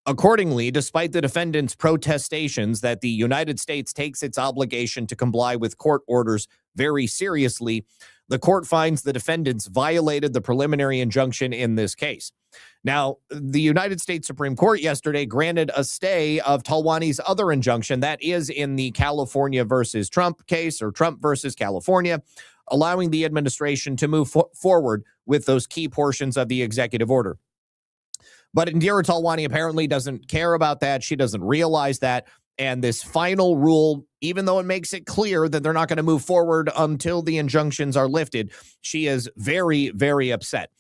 Accordingly, despite the defendants' protestations that the United States takes its obligation to comply with court orders very seriously, the court finds the defendants violated the preliminary injunction in this case. Now, the United States Supreme Court yesterday granted a stay of Talwani's other injunction, that is in the California versus Trump case, or Trump versus California, allowing the administration to move forward with those key portions of the executive order. But Indira Talwani apparently doesn't care about that. She doesn't realize that. And this final rule, even though it makes it clear that they're not going to move forward until the injunctions are lifted, she is very, very upset.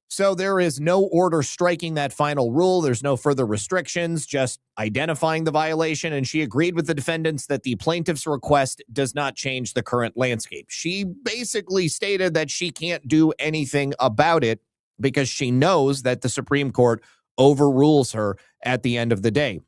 So there is no order striking that final rule. There's no further restrictions, just identifying the violation. And she agreed with the defendants that the plaintiff's request does not change the current landscape. She basically stated that she can't do anything about it because she knows that the Supreme Court overrules her at the end of the day.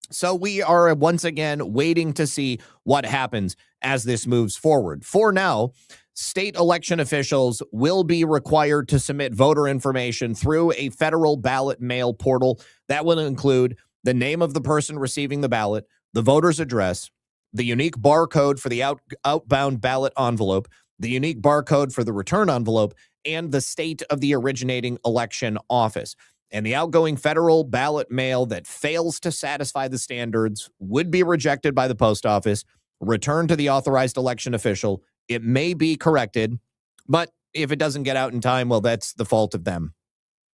So we are once again waiting to see what happens as this moves forward. For now, state election officials will be required to submit voter information through a federal ballot mail portal that will include the name of the person receiving the ballot, the voter's address, the unique barcode for the outbound ballot envelope, the unique barcode for the return envelope, and the state of the originating election office. And the outgoing federal ballot mail that fails to satisfy the standards would be rejected by the post office, returned to the authorized election official. It may be corrected, but if it doesn't get out in time, well, that's the fault of them.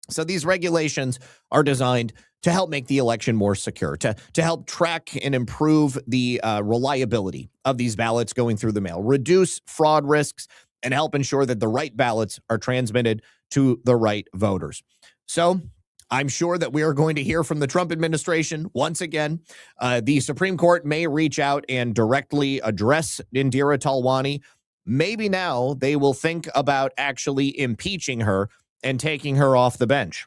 So these regulations are designed to help make the election more secure, to help track and improve the reliability of these ballots going through the mail, reduce fraud risks, and help ensure that the right ballots are transmitted to the right voters. So I'm sure that we are going to hear from the Trump administration once again. The Supreme Court may reach out and directly address Indira Talwani. Maybe now they will think about actually impeaching her and taking her off the bench.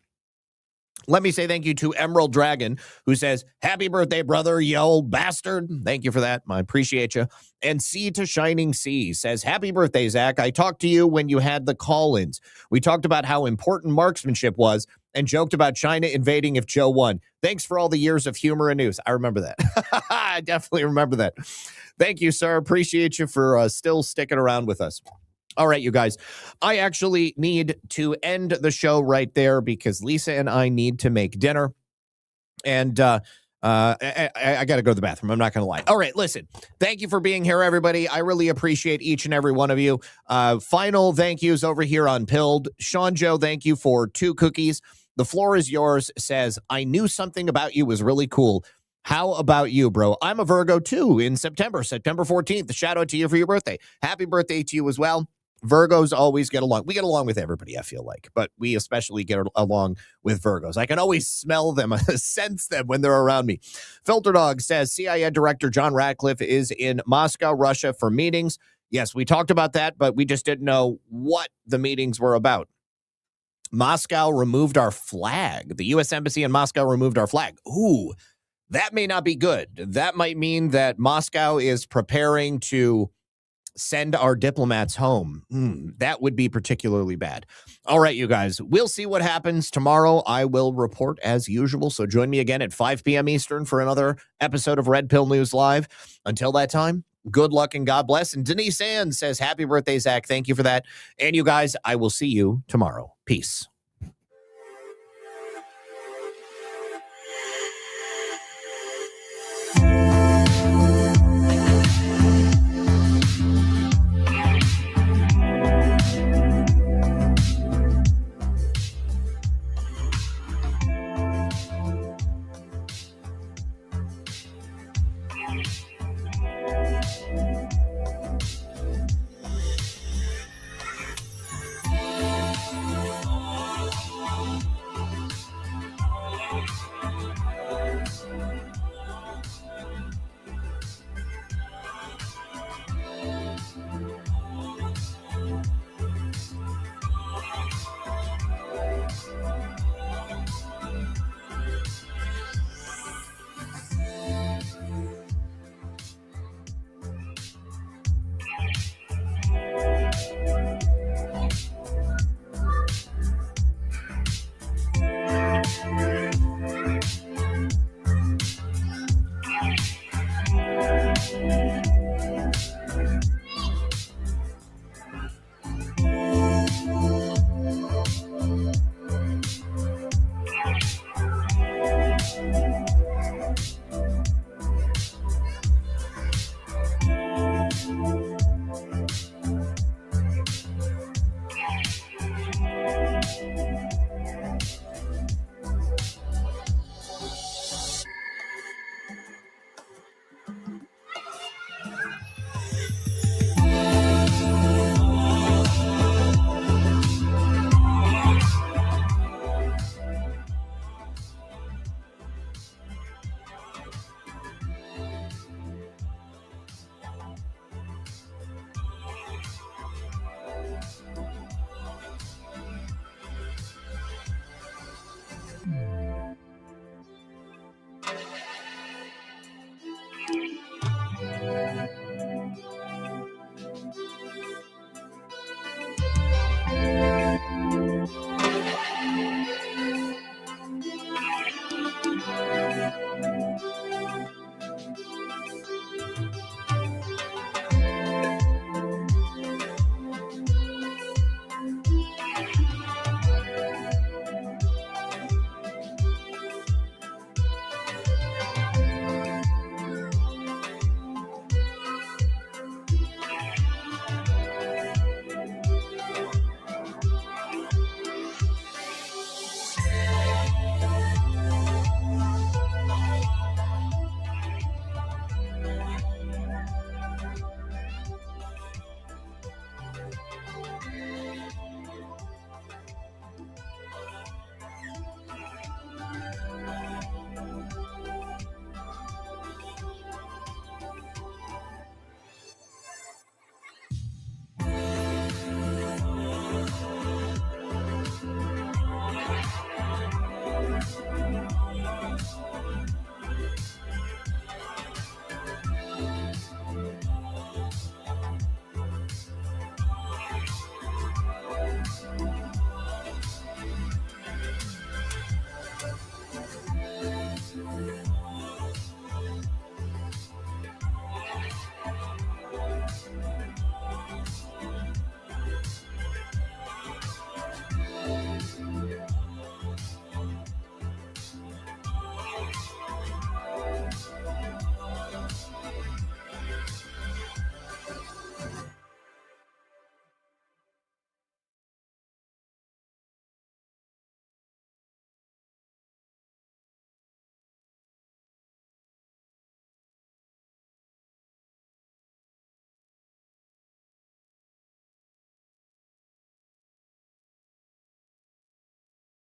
Let me say thank you to Emerald Dragon, who says, happy birthday, brother, you old bastard. Thank you for that. I appreciate you. And Sea to Shining Sea says, happy birthday, Zach. I talked to you when you had the call-ins. We talked about how important marksmanship was and joked about China invading if Joe won. Thanks for all the years of humor and news. I remember that. I definitely remember that. Thank you, sir. Appreciate you for still sticking around with us. All right, you guys, I actually need to end the show right there because Lisa and I need to make dinner. And I got to go to the bathroom. I'm not going to lie. All right, listen, thank you for being here, everybody. I really appreciate each and every one of you. Final thank yous over here on Pilled. Sean Joe, thank you for 2 cookies. The floor is yours. Says, I knew something about you was really cool. How about you, bro? I'm a Virgo, too, in September 14th. Shout out to you for your birthday. Happy birthday to you as well. Virgos always get along. We get along with everybody, I feel like, but we especially get along with Virgos. I can always smell them, sense them when they're around me. Filter Dog says CIA Director John Ratcliffe is in Moscow, Russia for meetings. Yes, we talked about that, but we just didn't know what the meetings were about. Moscow removed our flag. The U.S. Embassy in Moscow removed our flag. Ooh, that may not be good. That might mean that Moscow is preparing to send our diplomats home. That would be particularly bad. All right, you guys, we'll see what happens tomorrow. I will report as usual. So join me again at 5 p.m. Eastern for another episode of Red Pill News Live. Until that time, good luck and God bless. And Denise Ann says, happy birthday, Zach. Thank you for that. And you guys, I will see you tomorrow. Peace.